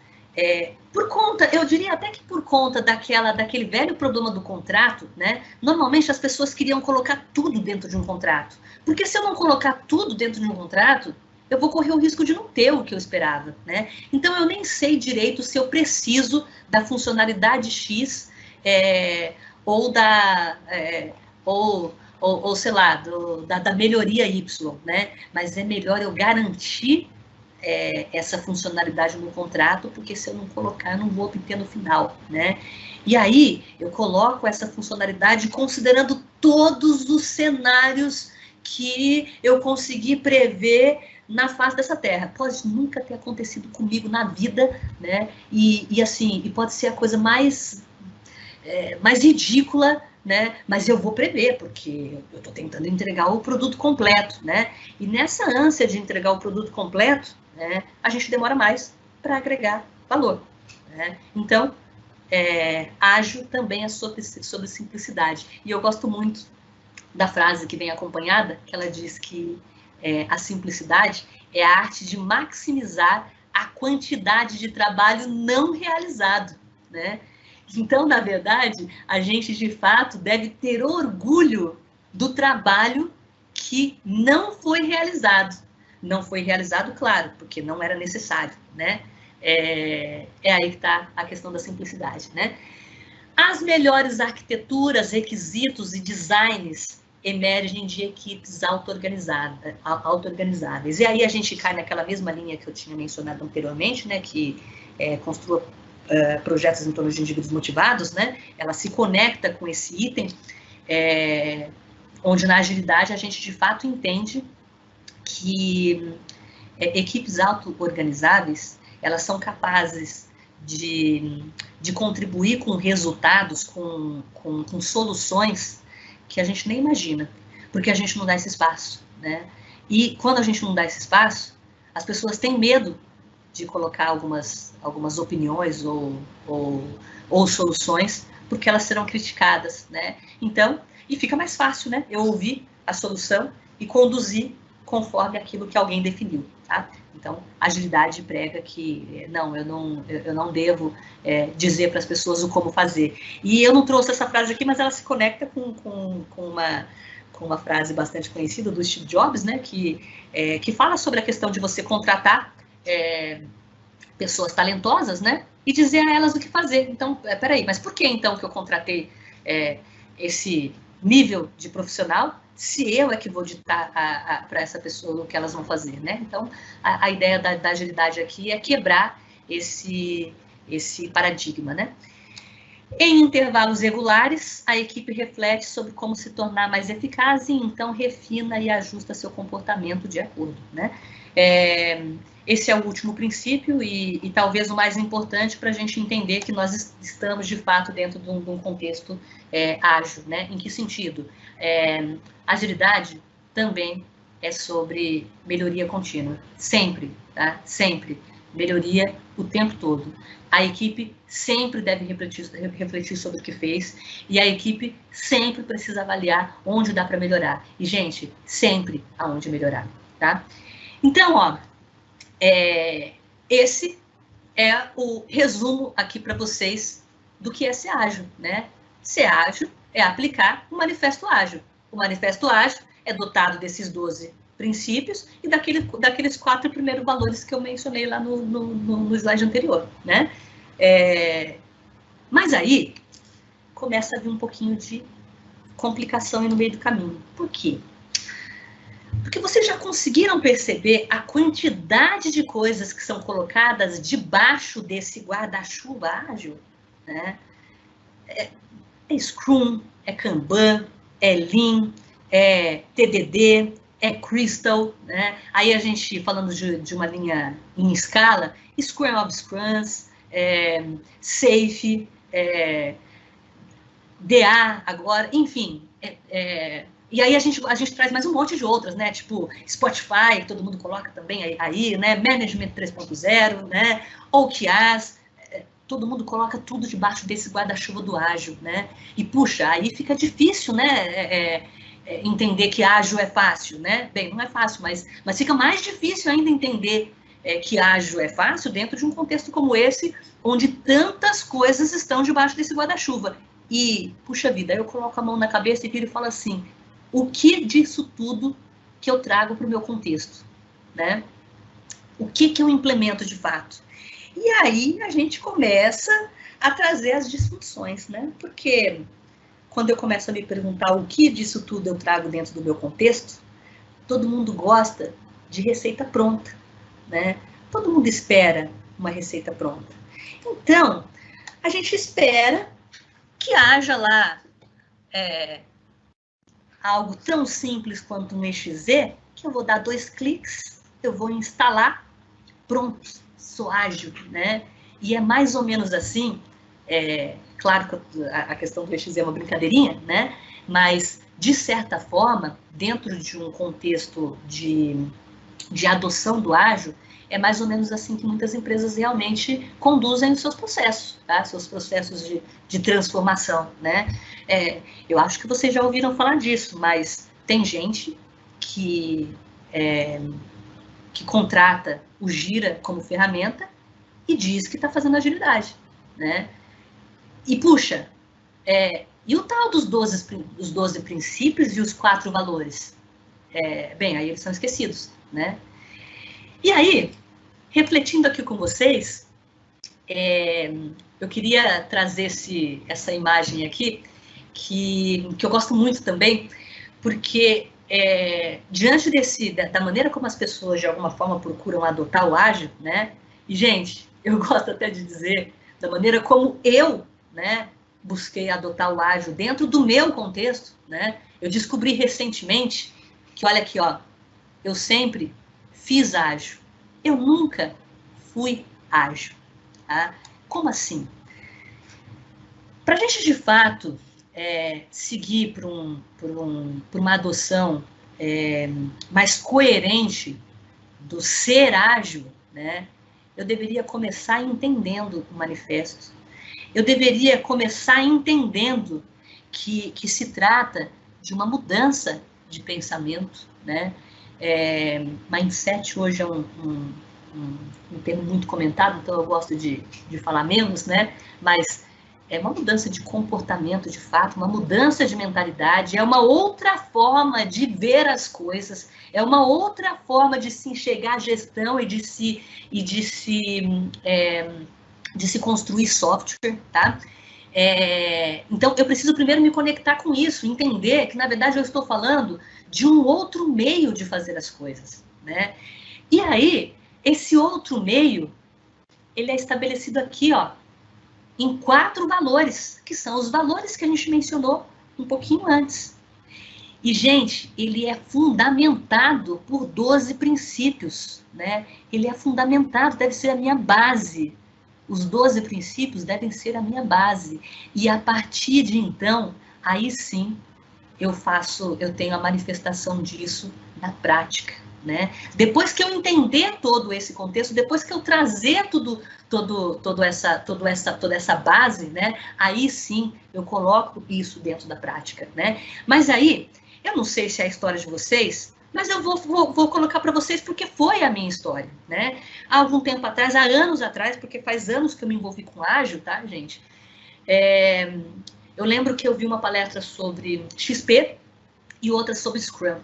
por conta, eu diria até que por conta daquele velho problema do contrato, né? Normalmente as pessoas queriam colocar tudo dentro de um contrato. Porque se eu não colocar tudo dentro de um contrato, eu vou correr o risco de não ter o que eu esperava, né? Então, eu nem sei direito se eu preciso da funcionalidade X ou sei lá, da melhoria Y, né? Mas é melhor eu garantir essa funcionalidade no contrato, porque se eu não colocar, eu não vou obter no final, né? E aí, eu coloco essa funcionalidade considerando todos os cenários que eu consegui prever na face dessa terra. Pode nunca ter acontecido comigo na vida, né? E assim, pode ser a coisa mais ridícula, né? Mas eu vou prever, porque eu estou tentando entregar o produto completo, né? E nessa ânsia de entregar o produto completo, né, a gente demora mais para agregar valor, né? Então, ágil também é sobre simplicidade. E eu gosto muito da frase que vem acompanhada, que ela diz que a simplicidade é a arte de maximizar a quantidade de trabalho não realizado, né? Então, na verdade, a gente, de fato, deve ter orgulho do trabalho que não foi realizado. Não foi realizado, claro, porque não era necessário, né? É aí que está a questão da simplicidade, né? As melhores arquiteturas, requisitos e designs emergem de equipes auto-organizáveis. E aí a gente cai naquela mesma linha que eu tinha mencionado anteriormente, né? Que construa projetos em torno de indivíduos motivados, né? Ela se conecta com esse item, onde na agilidade a gente de fato entende que equipes auto-organizáveis, elas são capazes de contribuir com resultados, com soluções que a gente nem imagina, porque a gente não dá esse espaço, né? E quando a gente não dá esse espaço, as pessoas têm medo de colocar algumas opiniões ou soluções, porque elas serão criticadas, né? Então, e fica mais fácil, né? Eu ouvir a solução e conduzir conforme aquilo que alguém definiu, tá? Então, agilidade prega que eu não devo dizer para as pessoas o como fazer. E eu não trouxe essa frase aqui, mas ela se conecta com uma frase bastante conhecida do Steve Jobs, né? Que fala sobre a questão de você contratar pessoas talentosas, né? E dizer a elas o que fazer. Então, peraí, mas por que então que eu contratei esse nível de profissional se eu é que vou ditar para essa pessoa o que elas vão fazer, né? Então, a ideia da agilidade aqui é quebrar esse paradigma, né? Em intervalos regulares, a equipe reflete sobre como se tornar mais eficaz e então refina e ajusta seu comportamento de acordo, né? Esse é o último princípio e talvez o mais importante para a gente entender que nós estamos, de fato, dentro de um contexto ágil, né? Em que sentido? Agilidade também é sobre melhoria contínua, sempre, tá? Sempre. Melhoria o tempo todo. A equipe sempre deve refletir sobre o que fez e a equipe sempre precisa avaliar onde dá para melhorar. E, gente, sempre aonde melhorar, tá? Então, ó, esse é o resumo aqui para vocês do que é ser ágil, né? Ser ágil é aplicar o manifesto ágil. O manifesto ágil é dotado desses 12 princípios e daqueles 4 primeiros valores que eu mencionei lá no slide anterior, né? Mas aí começa a vir um pouquinho de complicação aí no meio do caminho. Por quê? Porque vocês já conseguiram perceber a quantidade de coisas que são colocadas debaixo desse guarda-chuva ágil, né? É Scrum, é Kanban, é Lean, é TDD, é Crystal, né? Aí a gente, falando de uma linha em escala, Scrum of Scrums, Safe, DA agora, enfim. E aí a gente traz mais um monte de outras, né? Tipo Spotify, que todo mundo coloca também aí, né? Management 3.0, né? OKRs, todo mundo coloca tudo debaixo desse guarda-chuva do ágil, né? E puxa, aí fica difícil, né? Entender que ágil é fácil, né? Bem, não é fácil, mas fica mais difícil ainda entender que ágil é fácil dentro de um contexto como esse, onde tantas coisas estão debaixo desse guarda-chuva. E, puxa vida, eu coloco a mão na cabeça e viro e falo assim, o que disso tudo que eu trago para o meu contexto, né? O que eu implemento de fato? E aí a gente começa a trazer as disfunções, né? Porque quando eu começo a me perguntar o que disso tudo eu trago dentro do meu contexto, todo mundo gosta de receita pronta, né? Todo mundo espera uma receita pronta. Então, a gente espera que haja lá algo tão simples quanto um EXE, que eu vou dar 2 cliques, eu vou instalar, pronto, sou ágil, né? E é mais ou menos assim, claro que a questão do EXE é uma brincadeirinha, né? Mas, de certa forma, dentro de um contexto de adoção do ágil, é mais ou menos assim que muitas empresas realmente conduzem os seus processos, tá? Seus processos de transformação, né? Eu acho que vocês já ouviram falar disso, mas tem gente que contrata o Gira como ferramenta e diz que está fazendo agilidade, né? E puxa, e o tal dos 12 princípios e os 4 valores? Bem, aí eles são esquecidos, né? E aí, refletindo aqui com vocês, eu queria trazer essa imagem aqui, que eu gosto muito também, porque diante da maneira como as pessoas, de alguma forma, procuram adotar o ágil, né? E, gente, eu gosto até de dizer da maneira como eu, né, busquei adotar o ágil dentro do meu contexto, né? Eu descobri recentemente que, olha aqui, ó, eu sempre fiz ágil. Eu nunca fui ágil. Tá? Como assim? Para a gente, de fato, seguir por uma adoção mais coerente do ser ágil, né, eu deveria começar entendendo o manifesto. Eu deveria começar entendendo que se trata de uma mudança de pensamento, né? Mindset hoje é um termo muito comentado, então eu gosto de falar menos, né? Mas é uma mudança de comportamento, de fato, uma mudança de mentalidade, é uma outra forma de ver as coisas, é uma outra forma de se enxergar a gestão e de se construir software, tá? Então, eu preciso primeiro me conectar com isso, entender que, na verdade, eu estou falando de um outro meio de fazer as coisas, né? E aí, esse outro meio, ele é estabelecido aqui, ó, em 4 valores, que são os valores que a gente mencionou um pouquinho antes. E, gente, ele é fundamentado por 12 princípios, né? Ele é fundamentado, deve ser a minha base. Os 12 princípios devem ser a minha base. E a partir de então, aí sim, eu tenho a manifestação disso na prática, né? Depois que eu entender todo esse contexto, depois que eu trazer toda essa base, né? Aí sim eu coloco isso dentro da prática, né? Mas aí, eu não sei se é a história de vocês, mas eu vou colocar para vocês porque foi a minha história, né? Há algum tempo atrás, há anos atrás, porque faz anos que eu me envolvi com ágil, tá, gente? Eu lembro que eu vi uma palestra sobre XP e outra sobre Scrum.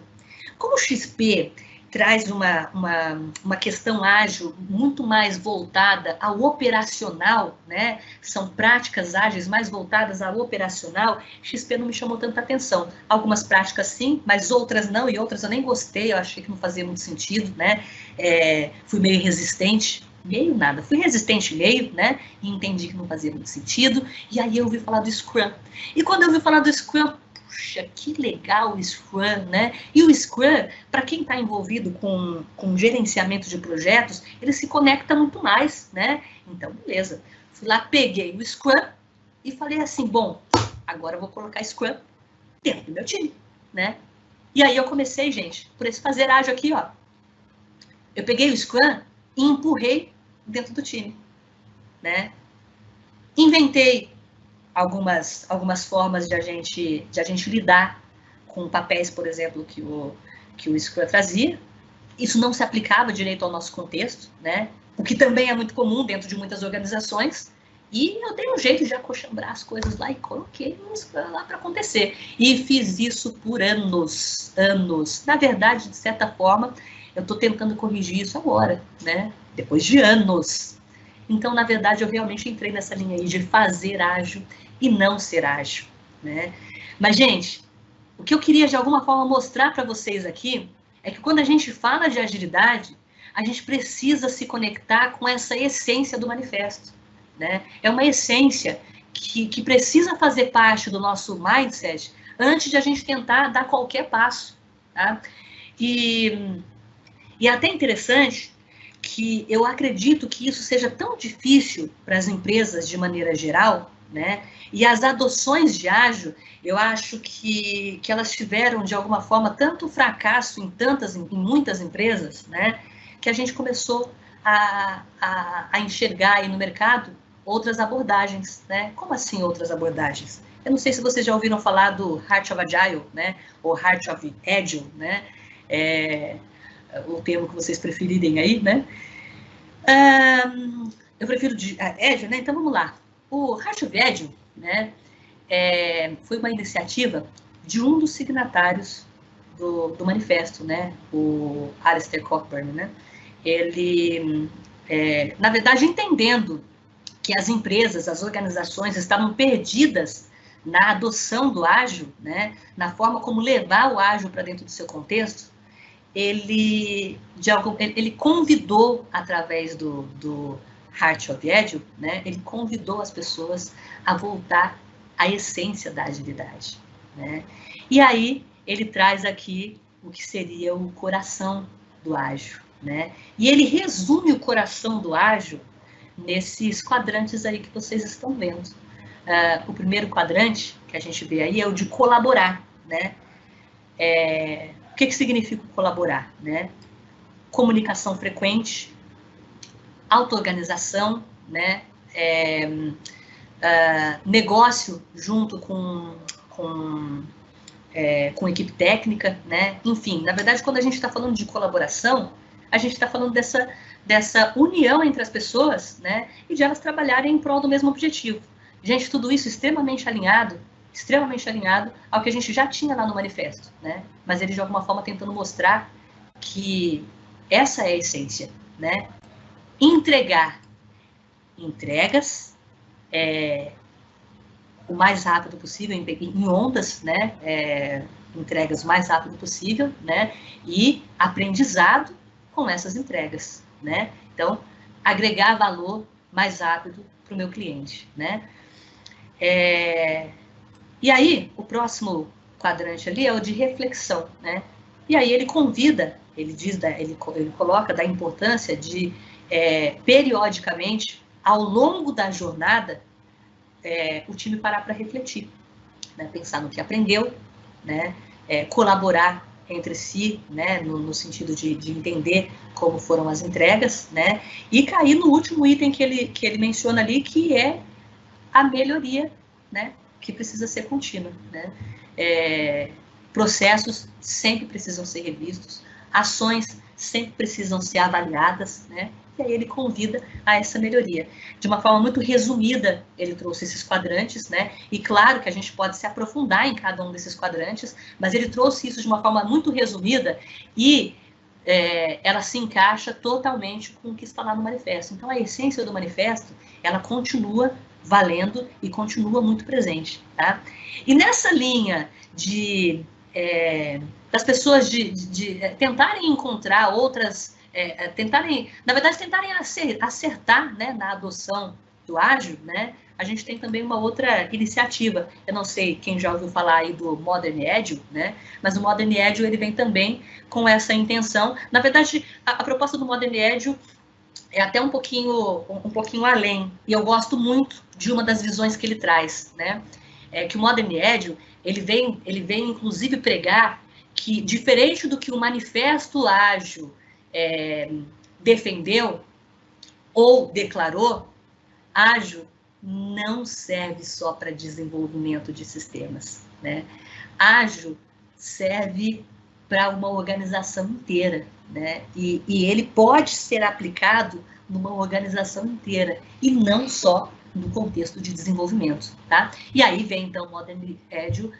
Como o XP traz uma questão ágil muito mais voltada ao operacional, né? São práticas ágeis mais voltadas ao operacional, XP não me chamou tanta atenção. Algumas práticas sim, mas outras não, e outras eu nem gostei, eu achei que não fazia muito sentido, né? Fui meio resistente, meio nada, fui resistente meio, né? E entendi que não fazia muito sentido, e aí eu ouvi falar do Scrum. E quando eu ouvi falar do Scrum, puxa, que legal o Scrum, né? E o Scrum, para quem está envolvido com gerenciamento de projetos, ele se conecta muito mais, né? Então, beleza. Fui lá, peguei o Scrum e falei assim, bom, agora eu vou colocar Scrum dentro do meu time, né? E aí eu comecei, gente, por esse fazer ágil aqui, ó. Eu peguei o Scrum e empurrei dentro do time, né? Inventei algumas formas de a gente lidar com papéis, por exemplo, que o Scrum trazia. Isso não se aplicava direito ao nosso contexto, né? O que também é muito comum dentro de muitas organizações. E eu dei um jeito de acochambrar as coisas lá e coloquei o Scrum lá para acontecer. E fiz isso por anos. Na verdade, de certa forma, eu estou tentando corrigir isso agora, né? Depois de anos. Então, na verdade, eu realmente entrei nessa linha aí de fazer ágil e não ser ágil, né? Mas, gente, o que eu queria de alguma forma mostrar para vocês aqui é que quando a gente fala de agilidade, a gente precisa se conectar com essa essência do manifesto, né? É uma essência que precisa fazer parte do nosso mindset antes de a gente tentar dar qualquer passo, tá? E é até interessante que eu acredito que isso seja tão difícil para as empresas de maneira geral, né? E as adoções de ágil, eu acho que elas tiveram, de alguma forma, tanto fracasso em muitas empresas, né? Que a gente começou a enxergar aí no mercado outras abordagens, né? Como assim outras abordagens? Eu não sei se vocês já ouviram falar do Heart of Agile, né? Ou Heart of Agile, né? O termo que vocês preferirem aí, né? Eu prefiro Agile, né? Então vamos lá. O Heart of Agile, né? Foi uma iniciativa de um dos signatários do manifesto, né? O Alistair Cockburn, né? Ele, na verdade, entendendo que as empresas, as organizações estavam perdidas na adoção do ágil, né? Na forma como levar o ágil para dentro do seu contexto, ele convidou, através do Heart of Agile, né? Ele convidou as pessoas a voltar à essência da agilidade, né? E aí ele traz aqui o que seria o coração do ágil, né? E ele resume o coração do ágil nesses quadrantes aí que vocês estão vendo. O primeiro quadrante que a gente vê aí é o de colaborar, né? O que significa colaborar, né? Comunicação frequente, auto-organização, né? Negócio junto com equipe técnica, né? Enfim, na verdade, quando a gente está falando de colaboração, a gente está falando dessa união entre as pessoas, né? E de elas trabalharem em prol do mesmo objetivo. Gente, tudo isso extremamente alinhado ao que a gente já tinha lá no manifesto, né? Mas ele, de alguma forma, tentando mostrar que essa é a essência, né? Entregar entregas, o mais rápido possível, em ondas, né? Entregas o mais rápido possível, né? E aprendizado com essas entregas, né? Então, agregar valor mais rápido para o meu cliente, né? E aí, o próximo quadrante ali é o de reflexão, né? E aí ele convida, ele coloca da importância de, periodicamente, ao longo da jornada, o time parar para refletir, né? Pensar no que aprendeu, né? Colaborar entre si, né? No sentido de entender como foram as entregas, né? E cair no último item que ele menciona ali, que é a melhoria, né? Que precisa ser contínua, né? Processos sempre precisam ser revistos, ações sempre precisam ser avaliadas, né? E aí ele convida a essa melhoria. De uma forma muito resumida, ele trouxe esses quadrantes, né? E claro que a gente pode se aprofundar em cada um desses quadrantes, mas ele trouxe isso de uma forma muito resumida e ela se encaixa totalmente com o que está lá no manifesto. Então, a essência do manifesto, ela continua valendo e continua muito presente, tá? E nessa linha das pessoas de tentarem encontrar outras, tentarem acertar, né, na adoção do ágil, né? A gente tem também uma outra iniciativa. Eu não sei quem já ouviu falar aí do Modern Agile, né? Mas o Modern Agile, ele vem também com essa intenção. Na verdade, a proposta do Modern Agile é até um pouquinho além. E eu gosto muito de uma das visões que ele traz, né? Que o Modern Agile, ele vem inclusive pregar que, diferente do que o Manifesto Ágil defendeu ou declarou, ágil não serve só para desenvolvimento de sistemas, né? Ágil serve para uma organização inteira, né? E ele pode ser aplicado numa organização inteira e não só no contexto de desenvolvimento, tá? E aí vem, então, o Modern Agile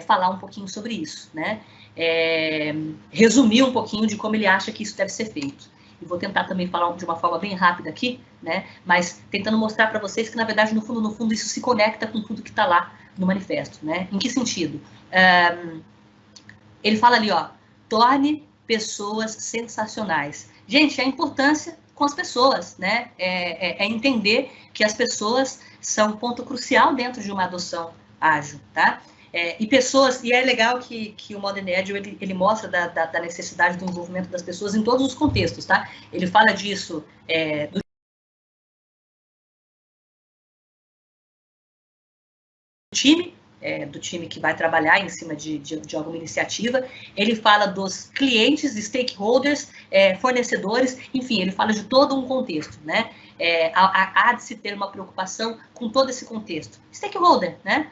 falar um pouquinho sobre isso, né? Resumir um pouquinho de como ele acha que isso deve ser feito. E vou tentar também falar de uma forma bem rápida aqui, né? Mas tentando mostrar para vocês que, na verdade, no fundo, isso se conecta com tudo que está lá no manifesto, né? Em que sentido? Ele fala ali, ó, torne pessoas sensacionais. Gente, a importância com as pessoas, né? Entender que as pessoas são um ponto crucial dentro de uma adoção ágil, tá? E é legal que o Modern Agile, ele mostra da necessidade do envolvimento das pessoas em todos os contextos, tá? Ele fala disso do time, do time que vai trabalhar em cima de alguma iniciativa. Ele fala dos clientes, stakeholders, fornecedores, enfim, ele fala de todo um contexto, né? Há de se ter uma preocupação com todo esse contexto. Stakeholder, né?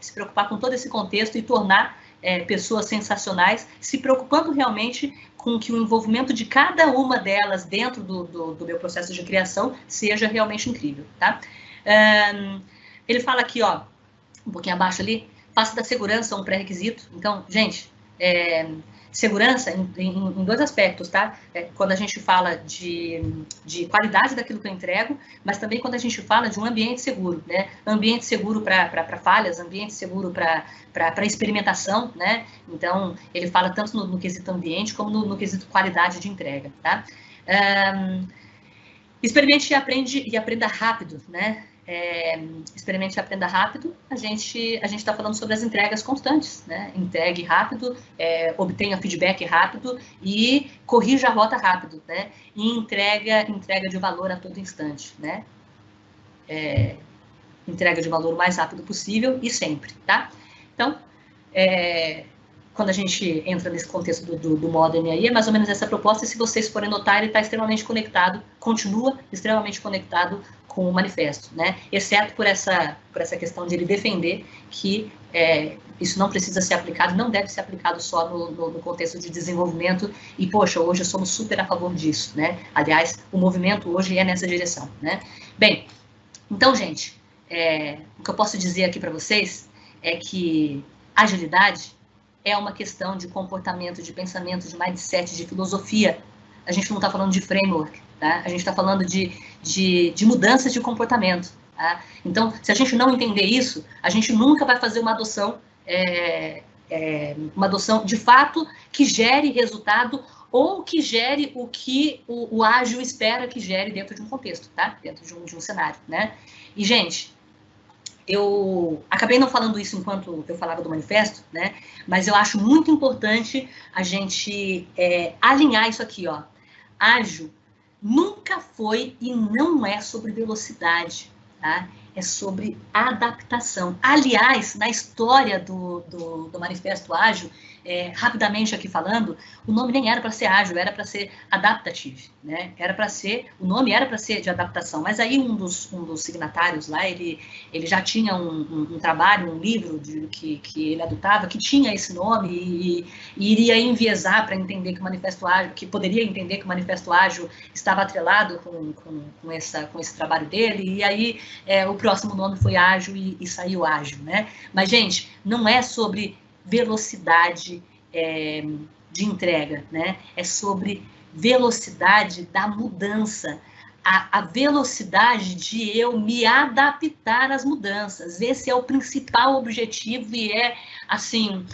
Se preocupar com todo esse contexto e tornar pessoas sensacionais, se preocupando realmente com que o envolvimento de cada uma delas dentro do meu processo de criação seja realmente incrível, tá? Ele fala aqui, ó, um pouquinho abaixo ali, faça da segurança um pré-requisito. Então, gente, segurança em dois aspectos, tá? Quando a gente fala de qualidade daquilo que eu entrego, mas também quando a gente fala de um ambiente seguro, né? Ambiente seguro para falhas, ambiente seguro para experimentação, né? Então, ele fala tanto no quesito ambiente como no quesito qualidade de entrega, tá? Experimente e aprenda rápido, né? Experimente e aprenda rápido, a gente está falando sobre as entregas constantes, né? Entregue rápido, obtenha feedback rápido e corrija a rota rápido, né? E entrega de valor a todo instante, né? Entrega de valor o mais rápido possível e sempre, tá? Então, quando a gente entra nesse contexto do Modern aí, é mais ou menos essa proposta, e se vocês forem notar, ele está extremamente conectado, continua extremamente conectado com o manifesto, né? Exceto por essa questão de ele defender que isso não precisa ser aplicado, não deve ser aplicado só no contexto de desenvolvimento, e, poxa, hoje somos super a favor disso, né? Aliás, o movimento hoje é nessa direção, né? Bem, então, gente, o que eu posso dizer aqui para vocês é que agilidade é uma questão de comportamento, de pensamento, de mindset, de filosofia. A gente não está falando de framework, tá? A gente está falando de mudanças de comportamento. Tá? Então, se a gente não entender isso, a gente nunca vai fazer uma adoção de fato que gere resultado ou que gere o que o ágil espera que gere dentro de um contexto, tá? Dentro de um cenário, né? E, gente, eu acabei não falando isso enquanto eu falava do manifesto, né? Mas eu acho muito importante a gente alinhar isso aqui, ó. Ágil nunca foi e não é sobre velocidade, tá? É sobre adaptação. Aliás, na história do Manifesto Ágil, rapidamente aqui falando, o nome nem era para ser ágil, era para ser adaptative, né? O nome era para ser de adaptação, mas aí um dos signatários lá, ele já tinha um trabalho, um livro que ele adotava, que tinha esse nome e iria enviesar para entender que o Manifesto Ágil, que poderia entender que o Manifesto Ágil estava atrelado com esse trabalho dele, e aí o próximo nome foi Ágil e saiu Ágil, né? Mas, gente, não é sobre velocidade de entrega, né? É sobre velocidade da mudança, a velocidade de eu me adaptar às mudanças. Esse é o principal objetivo e assim,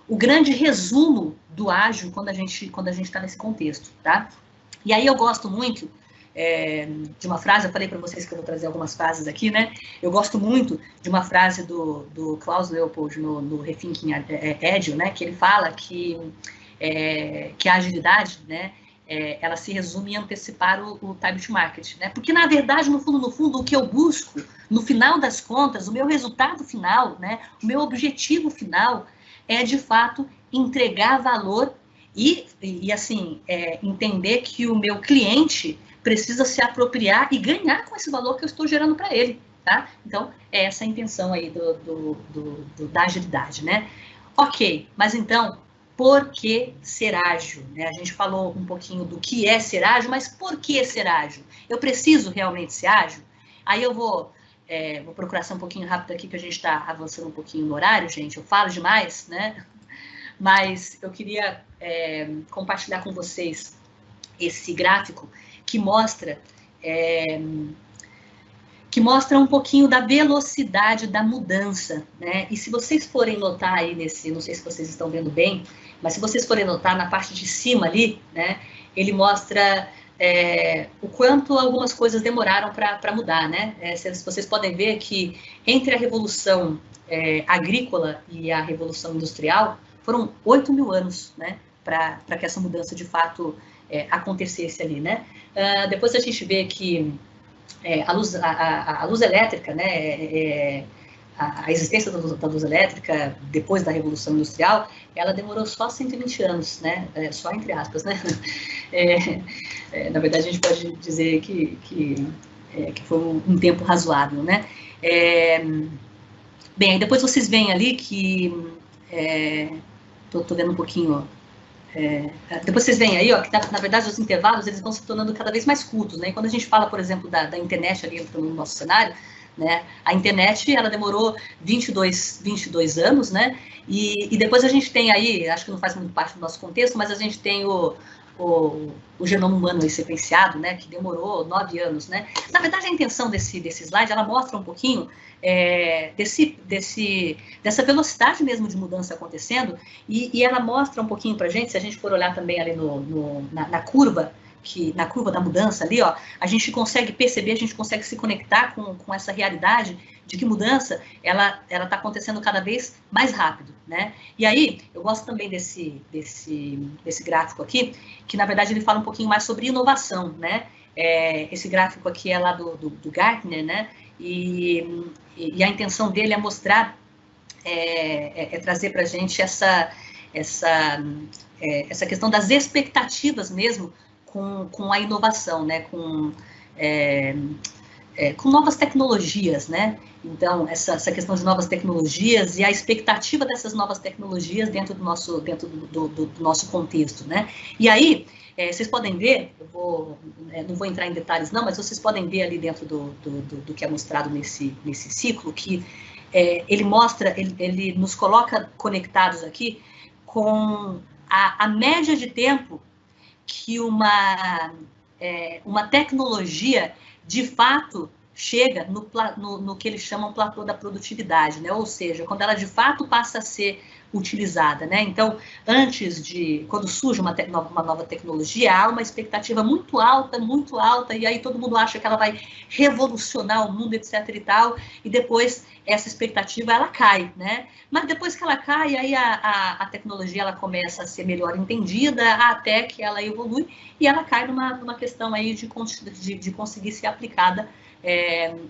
o grande resumo do ágil quando a gente está nesse contexto, tá? E aí eu gosto muito de uma frase, eu falei para vocês que eu vou trazer algumas frases aqui, né? Eu gosto muito de uma frase do Klaus Leopold no Rethinking Agile, né? Que ele fala que a agilidade, né? Ela se resume em antecipar o time to market, né? Porque, na verdade, no fundo, o que eu busco, no final das contas, o meu resultado final, né? O meu objetivo final é, de fato, entregar valor e assim, entender que o meu cliente precisa se apropriar e ganhar com esse valor que eu estou gerando para ele, tá? Então, é essa a intenção aí da agilidade, né? Ok, mas então, por que ser ágil? Né? A gente falou um pouquinho do que é ser ágil, mas por que ser ágil? Eu preciso realmente ser ágil? Aí eu vou procurar ser um pouquinho rápido aqui, que a gente está avançando um pouquinho no horário, gente. Eu falo demais, né? Mas eu queria compartilhar com vocês esse gráfico que mostra um pouquinho da velocidade da mudança, né? E se vocês forem notar aí não sei se vocês estão vendo bem, mas se vocês forem notar na parte de cima ali, né? Ele mostra o quanto algumas coisas demoraram para mudar, né? Vocês podem ver que entre a revolução agrícola e a revolução industrial foram 8.000 anos, né? Para que essa mudança de fato acontecesse ali, né? Depois a gente vê que a luz elétrica, né, a existência da luz elétrica depois da Revolução Industrial, ela demorou só 120 anos, né, só entre aspas, né, na verdade a gente pode dizer que foi um tempo razoável, né. Bem, depois vocês veem ali que, tô vendo um pouquinho, depois vocês veem aí, ó, que na verdade os intervalos eles vão se tornando cada vez mais curtos, né? E quando a gente fala, por exemplo, da internet ali no nosso cenário, né? A internet ela demorou 22 anos, né? E depois a gente tem aí, acho que não faz muito parte do nosso contexto, mas a gente tem o genoma humano aí sequenciado, né? Que demorou 9 anos, né? Na verdade, a intenção desse slide, ela mostra um pouquinho dessa velocidade mesmo de mudança acontecendo, e ela mostra um pouquinho para a gente, se a gente for olhar também ali na curva, na curva da mudança ali, ó, a gente consegue perceber, a gente consegue se conectar com essa realidade de que mudança, ela está acontecendo cada vez mais rápido, né? E aí, eu gosto também desse gráfico aqui, que na verdade ele fala um pouquinho mais sobre inovação, né? Esse gráfico aqui é lá do Gartner, né? E a intenção dele é mostrar, trazer para a gente essa questão das expectativas mesmo com a inovação, né? Com novas tecnologias, né? Então, essa questão de novas tecnologias e a expectativa dessas novas tecnologias dentro do nosso contexto, né? E aí, vocês podem ver, não vou entrar em detalhes não, mas vocês podem ver ali dentro do que é mostrado nesse ciclo, que ele mostra, ele nos coloca conectados aqui com a média de tempo que uma tecnologia, de fato, chega no que eles chamam platô da produtividade, né? Ou seja, quando ela de fato passa a ser utilizada, né? Então, quando surge uma nova tecnologia, há uma expectativa muito alta, e aí todo mundo acha que ela vai revolucionar o mundo, etc e tal, e depois essa expectativa, ela cai, né? Mas depois que ela cai, aí a tecnologia, ela começa a ser melhor entendida, até que ela evolui, e ela cai numa questão aí de conseguir ser aplicada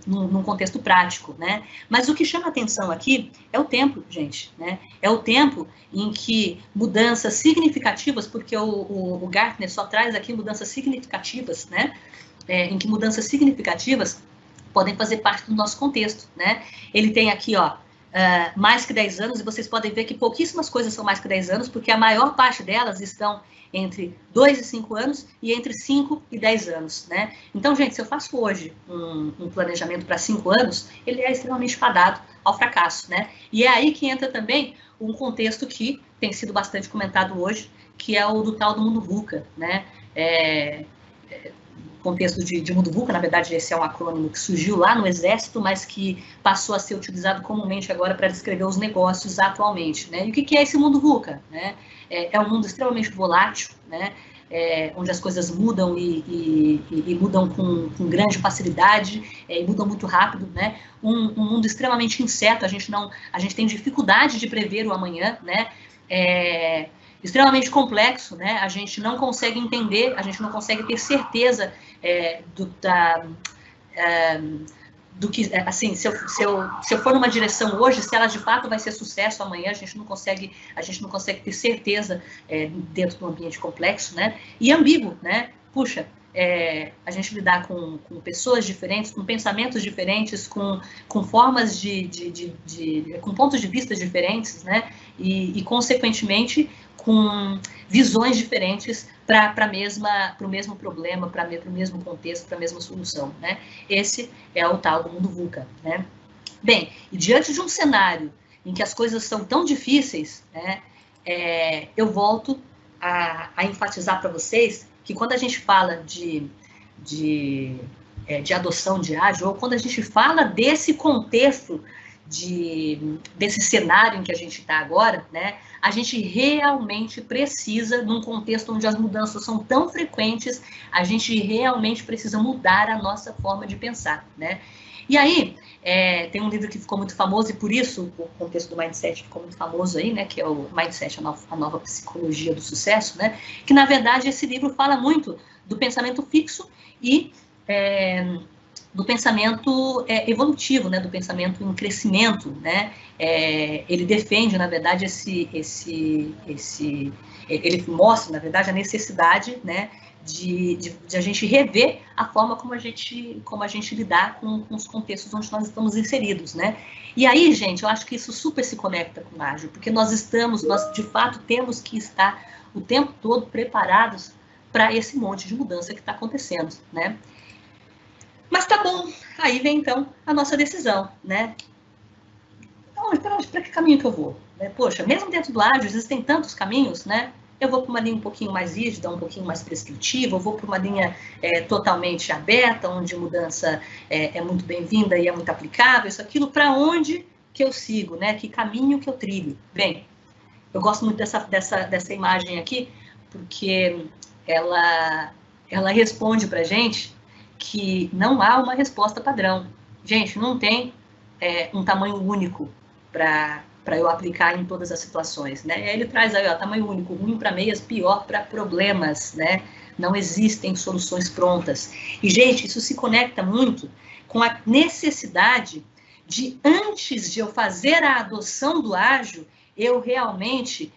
num contexto prático, né? Mas o que chama atenção aqui é o tempo, gente, né? É o tempo em que mudanças significativas, porque o Gartner só traz aqui mudanças significativas, né? Em que mudanças significativas podem fazer parte do nosso contexto, né? Ele tem aqui, ó, mais que 10 anos, e vocês podem ver que pouquíssimas coisas são mais que 10 anos, porque a maior parte delas estão entre 2 e 5 anos e entre 5 e 10 anos, né? Então, gente, se eu faço hoje um planejamento para 5 anos, ele é extremamente fadado ao fracasso, né? E é aí que entra também um contexto que tem sido bastante comentado hoje, que é o do tal do mundo VUCA, né? Contexto de mundo VUCA, na verdade, esse é um acrônimo que surgiu lá no Exército, mas que passou a ser utilizado comumente agora para descrever os negócios atualmente, né? E o que é esse mundo VUCA, né? É um mundo extremamente volátil, né? Onde as coisas mudam e mudam com grande facilidade, e mudam muito rápido, né? Um mundo extremamente incerto, a gente tem dificuldade de prever o amanhã, né? Extremamente complexo, né? A gente não consegue entender, a gente não consegue ter certeza do que, assim, se eu for numa direção hoje, se ela de fato vai ser sucesso amanhã, a gente não consegue ter certeza dentro de um ambiente complexo, né? E ambíguo, né? Puxa, a gente lidar com pessoas diferentes, com pensamentos diferentes, com formas com pontos de vista diferentes, né? E consequentemente, com visões diferentes para o mesmo problema, para o mesmo contexto, para a mesma solução, né? Esse é o tal do mundo VUCA, né? Bem, e diante de um cenário em que as coisas são tão difíceis, né, eu volto a enfatizar para vocês que quando a gente fala de adoção de ágil, ou quando a gente fala desse contexto, desse cenário em que a gente está agora, né, a gente realmente precisa, num contexto onde as mudanças são tão frequentes, a gente realmente precisa mudar a nossa forma de pensar, né? E aí, tem um livro que ficou muito famoso, e por isso o contexto do Mindset ficou muito famoso aí, né, que é o Mindset, a nova psicologia do sucesso, né, que na verdade esse livro fala muito do pensamento fixo e do pensamento evolutivo, né, do pensamento em crescimento, né? Ele defende, na verdade, ele mostra, na verdade, a necessidade, né, de a gente rever a forma como a gente lidar com os contextos onde nós estamos inseridos, né? E aí, gente, eu acho que isso super se conecta com o ágil, porque nós de fato temos que estar o tempo todo preparados para esse monte de mudança que está acontecendo, né? Mas tá bom, aí vem então a nossa decisão, né? Para que caminho que eu vou? Poxa, mesmo dentro do ágil existem tantos caminhos, né? Eu vou para uma linha um pouquinho mais rígida, um pouquinho mais prescritiva, eu vou para uma linha totalmente aberta, onde mudança é muito bem-vinda e é muito aplicável, isso, aquilo, para onde que eu sigo, né? Que caminho que eu trilho? Bem, eu gosto muito dessa imagem aqui, porque ela responde para a gente que não há uma resposta padrão. Gente, não tem um tamanho único para eu aplicar em todas as situações, né? Ele traz aí, ó, tamanho único, ruim para meias, pior para problemas, né? Não existem soluções prontas. E, gente, isso se conecta muito com a necessidade de, antes de eu fazer a adoção do ágil, eu realmente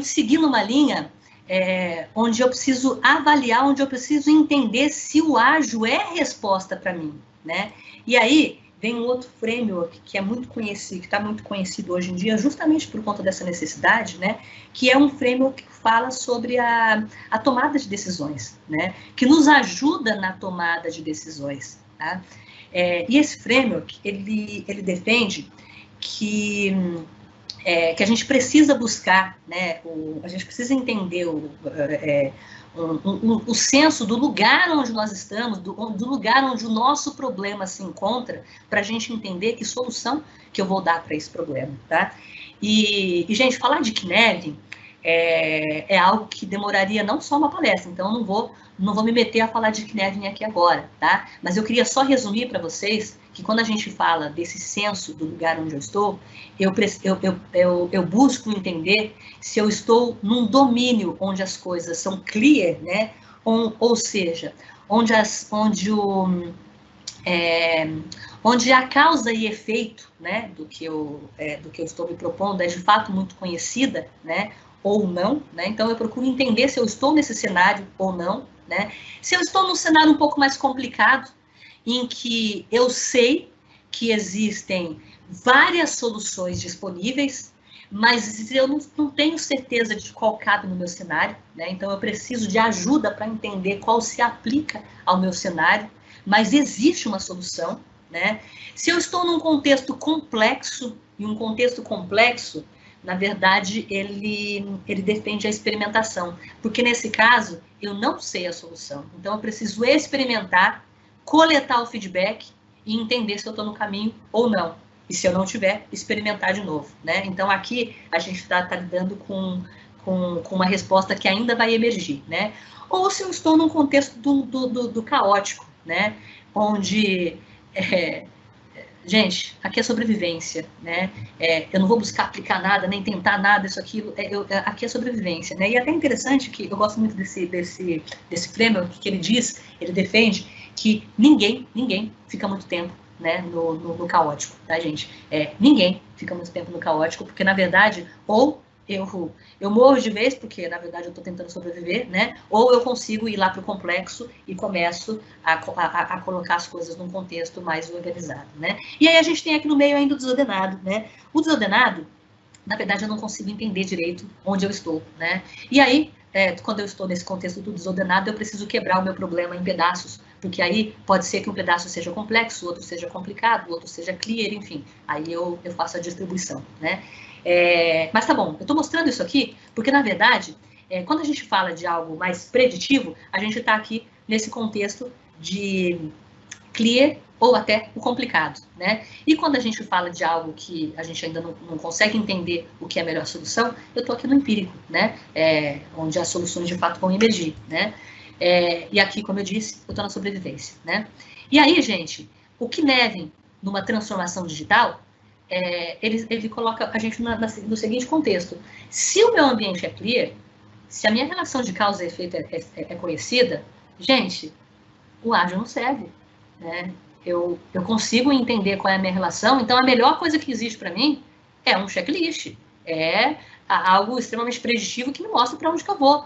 seguir numa linha onde eu preciso avaliar, onde eu preciso entender se o ágil é resposta para mim, né? E aí vem um outro framework que é muito conhecido, que está muito conhecido hoje em dia, justamente por conta dessa necessidade, né? Que é um framework que fala sobre a tomada de decisões, né? Que nos ajuda na tomada de decisões, tá? E esse framework, ele defende que a gente precisa buscar, né, a gente precisa entender o senso do lugar onde nós estamos, do lugar onde o nosso problema se encontra, para a gente entender que solução que eu vou dar para esse problema, tá? E, gente, falar de Cynefin é algo que demoraria não só uma palestra, então eu não vou me meter a falar de Cynefin aqui agora, tá? Mas eu queria só resumir para vocês que quando a gente fala desse senso do lugar onde eu estou, eu busco entender se eu estou num domínio onde as coisas são clear, né? Ou seja, onde a causa e efeito, né, do que eu estou me propondo é de fato muito conhecida, né? Ou não, né? Então eu procuro entender se eu estou nesse cenário ou não, né? Se eu estou num cenário um pouco mais complicado, em que eu sei que existem várias soluções disponíveis, mas eu não tenho certeza de qual cabe no meu cenário, né? Então eu preciso de ajuda para entender qual se aplica ao meu cenário, mas existe uma solução, né? Se eu estou num contexto complexo, e um contexto complexo, na verdade, ele defende a experimentação, porque nesse caso, eu não sei a solução. Então, eu preciso experimentar, coletar o feedback e entender se eu estou no caminho ou não. E se eu não tiver, experimentar de novo, né? Então, aqui, a gente está lidando com uma resposta que ainda vai emergir, né? Ou se eu estou num contexto do caótico, né? Onde... gente, aqui é sobrevivência, né? Eu não vou buscar aplicar nada, nem tentar nada, isso, aquilo. Aqui é sobrevivência, né? E é até interessante que eu gosto muito desse framework que ele diz, ele defende que ninguém fica muito tempo, né, no caótico, tá, gente? Ninguém fica muito tempo no caótico, porque, na verdade, ou eu morro de vez, porque, na verdade, eu estou tentando sobreviver, né? Ou eu consigo ir lá para o complexo e começo a colocar as coisas num contexto mais organizado, né? E aí a gente tem aqui no meio ainda o desordenado, né? O desordenado, na verdade, eu não consigo entender direito onde eu estou, né? E aí, quando eu estou nesse contexto do desordenado, eu preciso quebrar o meu problema em pedaços, porque aí pode ser que um pedaço seja complexo, o outro seja complicado, o outro seja clear, enfim. Aí eu faço a distribuição, né? Mas tá bom, eu estou mostrando isso aqui porque, na verdade, quando a gente fala de algo mais preditivo, a gente está aqui nesse contexto de clear ou até o complicado, né? E quando a gente fala de algo que a gente ainda não consegue entender o que é a melhor solução, eu estou aqui no empírico, né? Onde as soluções de fato vão emergir, né? E aqui, como eu disse, eu estou na sobrevivência, né? E aí, gente, o Cynefin, numa transformação digital, ele coloca a gente no seguinte contexto: se o meu ambiente é clear, se a minha relação de causa e efeito é conhecida, gente, o ágil não serve, né? Eu consigo entender qual é a minha relação, então a melhor coisa que existe para mim é um checklist, algo extremamente preditivo que me mostra para onde que eu vou,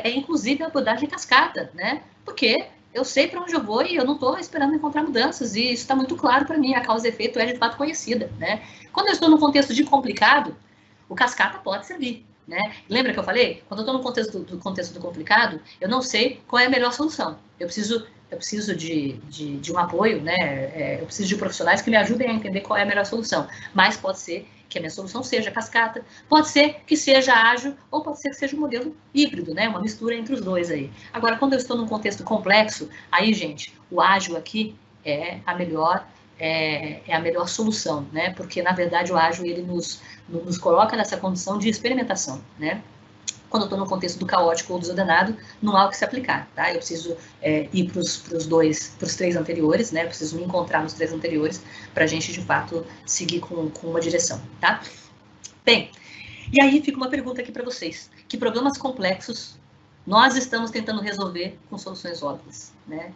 inclusive a abordagem cascata, né? Porque eu sei para onde eu vou e eu não estou esperando encontrar mudanças, e isso está muito claro para mim, a causa e efeito é de fato conhecida, né? Quando eu estou num contexto de complicado, o cascata pode servir, né? Lembra que eu falei? Quando eu estou no contexto do complicado, eu não sei qual é a melhor solução. Eu preciso de um apoio, né? Eu preciso de profissionais que me ajudem a entender qual é a melhor solução. Mas pode ser que a minha solução seja cascata, pode ser que seja ágil, ou pode ser que seja um modelo híbrido, né? Uma mistura entre os dois aí. Agora, quando eu estou num contexto complexo, aí, gente, o ágil aqui é a melhor solução, né? Porque, na verdade, o ágil, ele nos coloca nessa condição de experimentação, né? Quando eu estou no contexto do caótico ou desordenado, não há o que se aplicar, tá? Eu preciso ir para os três anteriores, né? Eu preciso me encontrar nos três anteriores para a gente, de fato, seguir com uma direção, tá? Bem, e aí fica uma pergunta aqui para vocês. Que problemas complexos nós estamos tentando resolver com soluções óbvias, né?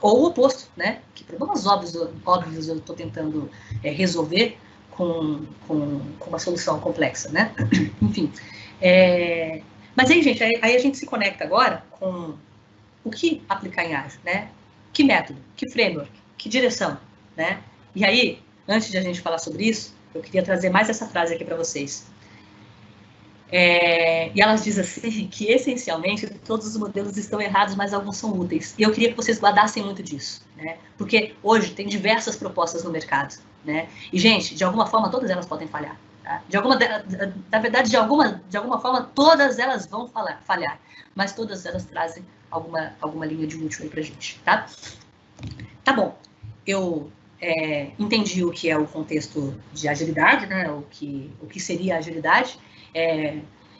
Ou o oposto, né? Que problemas óbvios eu estou tentando resolver com uma solução complexa, né? Enfim. Mas aí, gente, aí a gente se conecta agora com o que aplicar em ágil, né? Que método, que framework, que direção, né? E aí, antes de a gente falar sobre isso, eu queria trazer mais essa frase aqui para vocês. E ela diz assim, que essencialmente todos os modelos estão errados, mas alguns são úteis. E eu queria que vocês guardassem muito disso, né? Porque hoje tem diversas propostas no mercado, né? E, gente, de alguma forma, todas elas podem falhar. Tá? Na verdade, de alguma forma, todas elas vão falhar, mas todas elas trazem alguma linha de útil aí pra gente, tá? Tá bom, eu entendi o que é o contexto de agilidade, né? O que seria a agilidade.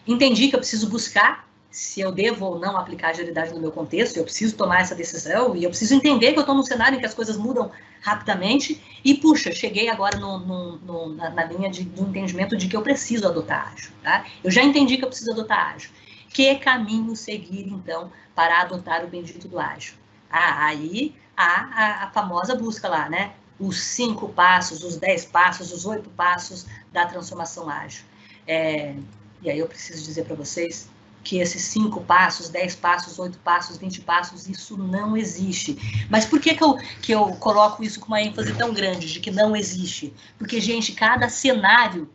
Entendi que eu preciso buscar se eu devo ou não aplicar agilidade no meu contexto, eu preciso tomar essa decisão e eu preciso entender que eu estou num cenário em que as coisas mudam rapidamente e, puxa, cheguei agora na linha do entendimento de que eu preciso adotar ágil, tá? Eu já entendi que eu preciso adotar ágil. Que caminho seguir, então, para adotar o bendito do ágil? Aí a famosa busca lá, né? Os 5 passos, os 10 passos, os 8 passos da transformação ágil. E aí eu preciso dizer para vocês que esses 5 passos, 10 passos, 8 passos, 20 passos, isso não existe. Mas por que eu coloco isso com uma ênfase tão grande de que não existe? Porque, gente, cada cenário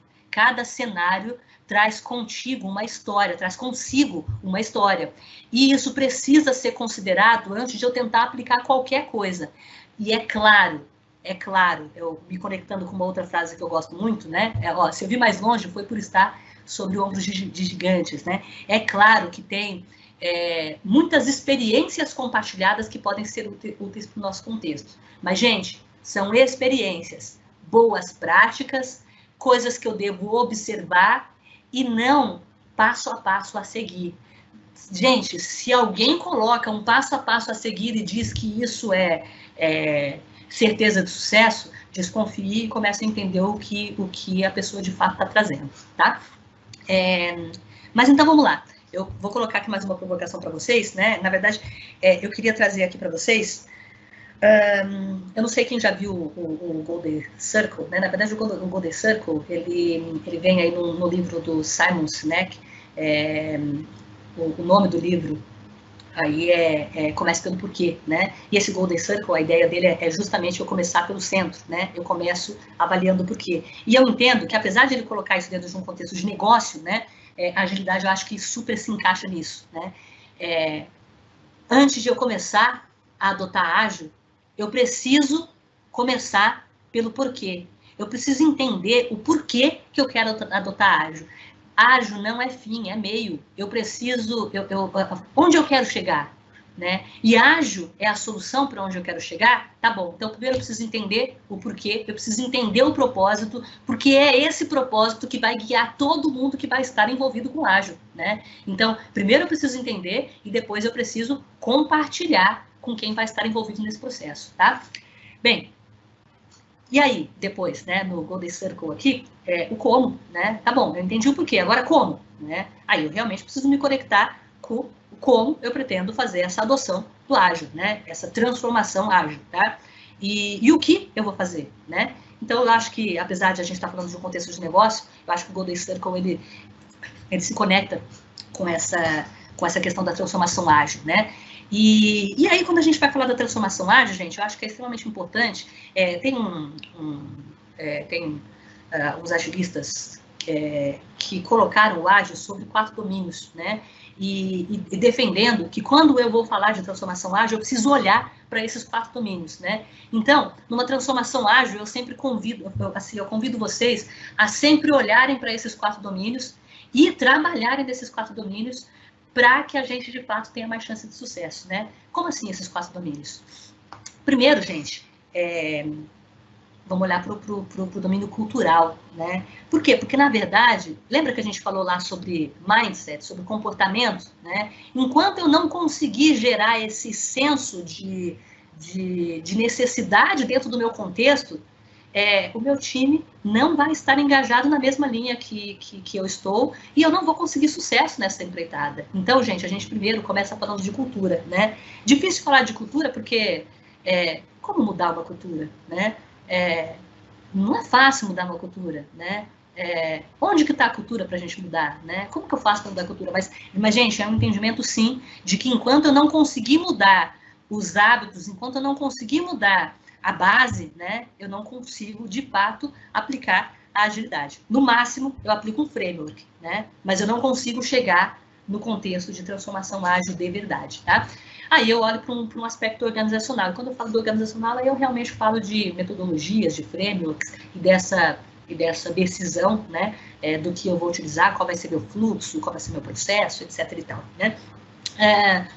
traz consigo uma história. E isso precisa ser considerado antes de eu tentar aplicar qualquer coisa. E é claro, eu me conectando com uma outra frase que eu gosto muito, né? Se eu vi mais longe foi por estar sobre ombros de gigantes, né? É claro que tem muitas experiências compartilhadas que podem ser úteis para o nosso contexto. Mas, gente, são experiências, boas práticas, coisas que eu devo observar e não passo a passo a seguir. Gente, se alguém coloca um passo a passo a seguir e diz que isso é certeza de sucesso, desconfie e comece a entender o que a pessoa de fato está trazendo, tá? Mas então vamos lá. Eu vou colocar aqui mais uma provocação para vocês, né? Na verdade, eu queria trazer aqui para vocês. Eu não sei quem já viu o Golden Circle, né? Na verdade, o Golden Circle ele vem aí no livro do Simon Sinek. O nome do livro aí começa pelo porquê, né? E esse Golden Circle, a ideia dele é justamente eu começar pelo centro, né? Eu começo avaliando o porquê. E eu entendo que, apesar de ele colocar isso dentro de um contexto de negócio, né? A agilidade, eu acho que super se encaixa nisso, né? Antes de eu começar a adotar ágil, eu preciso começar pelo porquê. Eu preciso entender o porquê que eu quero adotar ágil. Ágil não é fim, é meio. Eu preciso... onde eu quero chegar? Né? E ágil é a solução para onde eu quero chegar? Tá bom. Então, primeiro eu preciso entender o porquê, eu preciso entender o propósito, porque é esse propósito que vai guiar todo mundo que vai estar envolvido com ágil, né? Então, primeiro eu preciso entender e depois eu preciso compartilhar com quem vai estar envolvido nesse processo, tá? Bem, e aí, depois, né, no Golden Circle aqui, o como, né? Tá bom, eu entendi o porquê, agora como, né? Aí eu realmente preciso me conectar com como eu pretendo fazer essa adoção do ágil, né? Essa transformação ágil, tá? E o que eu vou fazer, né? Então, eu acho que, apesar de a gente estar falando de um contexto de negócio, eu acho que o Golden Circle, ele se conecta com essa questão da transformação ágil, né? E aí, quando a gente vai falar da transformação ágil, gente, eu acho que é extremamente importante. Tem uns agilistas que colocaram o ágil sobre 4 domínios, né? E defendendo que quando eu vou falar de transformação ágil, eu preciso olhar para esses 4 domínios, né? Então, numa transformação ágil, eu sempre convido vocês a sempre olharem para esses 4 domínios e trabalharem desses 4 domínios para que a gente, de fato, tenha mais chance de sucesso, né? Como assim esses 4 domínios? Primeiro, gente, vamos olhar para o domínio cultural, né? Por quê? Porque, na verdade, lembra que a gente falou lá sobre mindset, sobre comportamento, né? Enquanto eu não conseguir gerar esse senso de necessidade dentro do meu contexto, o meu time não vai estar engajado na mesma linha que eu estou e eu não vou conseguir sucesso nessa empreitada. Então, gente, a gente primeiro começa falando de cultura, né? Difícil falar de cultura porque como mudar uma cultura, né? Não é fácil mudar uma cultura, né? Onde que está a cultura para a gente mudar, né? Como que eu faço para mudar a cultura? Mas, gente, é um entendimento, sim, de que enquanto eu não conseguir mudar os hábitos, enquanto eu não conseguir mudar a base, né, eu não consigo, de fato, aplicar a agilidade. No máximo, eu aplico um framework, né? Mas eu não consigo chegar no contexto de transformação ágil de verdade, tá? Aí eu olho para um aspecto organizacional. E quando eu falo do organizacional, aí eu realmente falo de metodologias, de frameworks e dessa dessa decisão, né, do que eu vou utilizar, qual vai ser meu fluxo, qual vai ser meu processo, etc. e tal, né?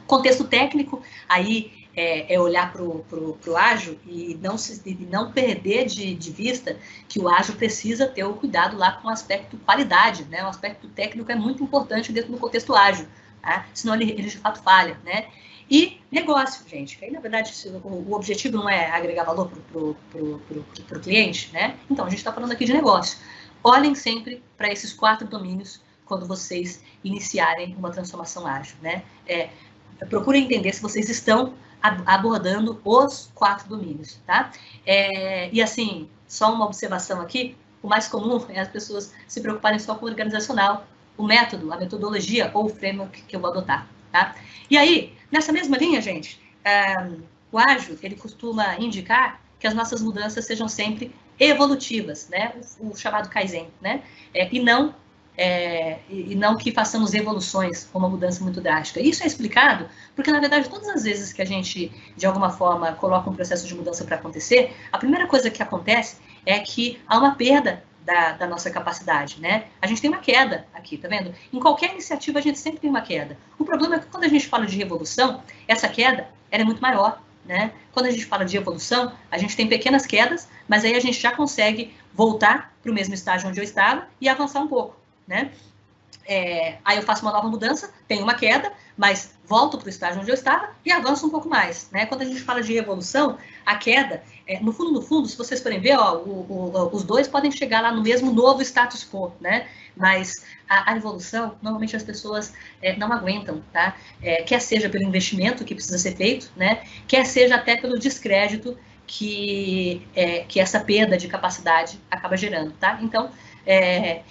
Contexto técnico, aí é olhar para o ágil e não perder de vista que o ágil precisa ter o cuidado lá com o aspecto qualidade, né? O aspecto técnico é muito importante dentro do contexto ágil, tá? Senão ele de fato falha, né? E negócio, gente. Aí, na verdade, o objetivo não é agregar valor para o cliente, né? Então, a gente está falando aqui de negócio. Olhem sempre para esses 4 domínios quando vocês iniciarem uma transformação ágil, né? Procurem entender se vocês estão abordando os 4 domínios, tá? E assim, só uma observação aqui, o mais comum é as pessoas se preocuparem só com o organizacional, o método, a metodologia ou o framework que eu vou adotar, tá? E aí, nessa mesma linha, gente, o ágil, ele costuma indicar que as nossas mudanças sejam sempre evolutivas, né? O chamado Kaizen, né? E não que façamos evoluções com uma mudança muito drástica. Isso é explicado porque, na verdade, todas as vezes que a gente, de alguma forma, coloca um processo de mudança para acontecer, a primeira coisa que acontece é que há uma perda da nossa capacidade, né? A gente tem uma queda aqui, tá vendo? Em qualquer iniciativa, a gente sempre tem uma queda. O problema é que quando a gente fala de revolução, essa queda ela é muito maior, né? Quando a gente fala de evolução, a gente tem pequenas quedas, mas aí a gente já consegue voltar para o mesmo estágio onde eu estava e avançar um pouco, né? Aí eu faço uma nova mudança, tenho uma queda, mas volto para o estágio onde eu estava e avanço um pouco mais, né? Quando a gente fala de revolução, a queda, no fundo, se vocês forem ver, ó, os dois podem chegar lá no mesmo novo status quo, né? Mas a evolução, normalmente as pessoas não aguentam, tá? Quer seja pelo investimento que precisa ser feito, né? Quer seja até pelo descrédito que essa perda de capacidade acaba gerando, tá? Então,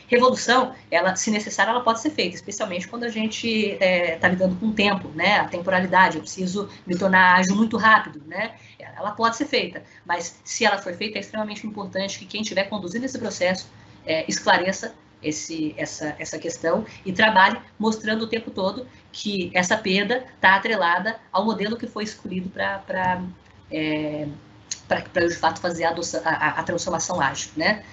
revolução, ela, se necessária, ela pode ser feita, especialmente quando a gente está lidando com o tempo, né? A temporalidade, eu preciso me tornar ágil muito rápido, né? Ela pode ser feita, mas se ela for feita, é extremamente importante que quem estiver conduzindo esse processo esclareça essa questão e trabalhe mostrando o tempo todo que essa perda está atrelada ao modelo que foi escolhido para de fato fazer a transformação ágil, né?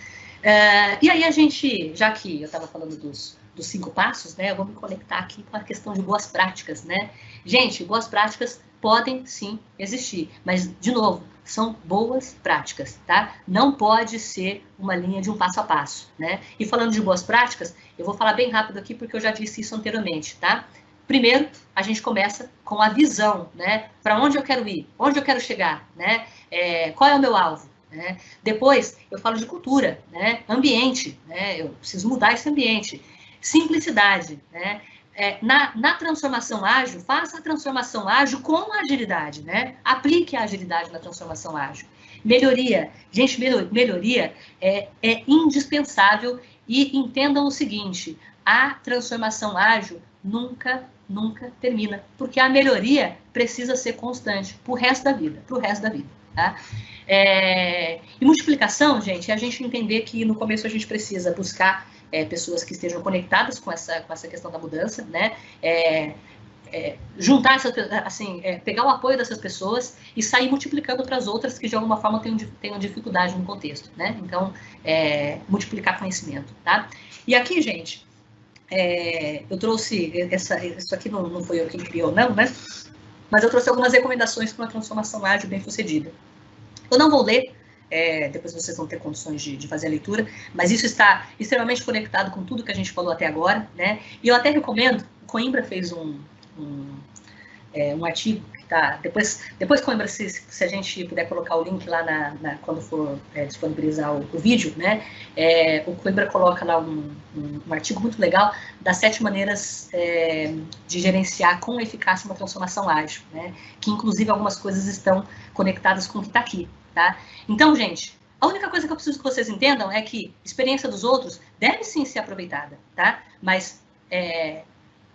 E aí a gente, já que eu estava falando dos 5 passos, né, eu vou me conectar aqui com a questão de boas práticas, né? Gente, boas práticas podem sim existir, mas, de novo, são boas práticas, tá? Não pode ser uma linha de um passo a passo, né? E falando de boas práticas, eu vou falar bem rápido aqui porque eu já disse isso anteriormente, tá? Primeiro, a gente começa com a visão, né? Para onde eu quero ir, onde eu quero chegar, né? Qual é o meu alvo? Né? Depois, eu falo de cultura, né? Ambiente, né? Eu preciso mudar esse ambiente. Simplicidade, né? Na transformação ágil, faça a transformação ágil com agilidade, né? Aplique a agilidade na transformação ágil. Melhoria. Gente, melhoria é indispensável e entendam o seguinte, a transformação ágil nunca termina, porque a melhoria precisa ser constante pro resto da vida, tá? E multiplicação, gente, é a gente entender que no começo a gente precisa buscar pessoas que estejam conectadas com essa questão da mudança, né? Juntar assim, pegar o apoio dessas pessoas e sair multiplicando para as outras que de alguma forma tenham dificuldade no contexto, né? Então, multiplicar conhecimento, tá? E aqui, gente, eu trouxe isso aqui não foi eu quem criou, não, né? Mas eu trouxe algumas recomendações para uma transformação ágil bem sucedida. Eu não vou ler, depois vocês vão ter condições de fazer a leitura, mas isso está extremamente conectado com tudo que a gente falou até agora, né? E eu até recomendo, o Coimbra fez um artigo que está, depois Coimbra, se a gente puder colocar o link lá quando for disponibilizar o vídeo, né? O Coimbra coloca lá um artigo muito legal das 7 maneiras de gerenciar com eficácia uma transformação ágil, né? Que inclusive algumas coisas estão conectadas com o que está aqui, tá? Então, gente, a única coisa que eu preciso que vocês entendam é que a experiência dos outros deve sim ser aproveitada, tá? Mas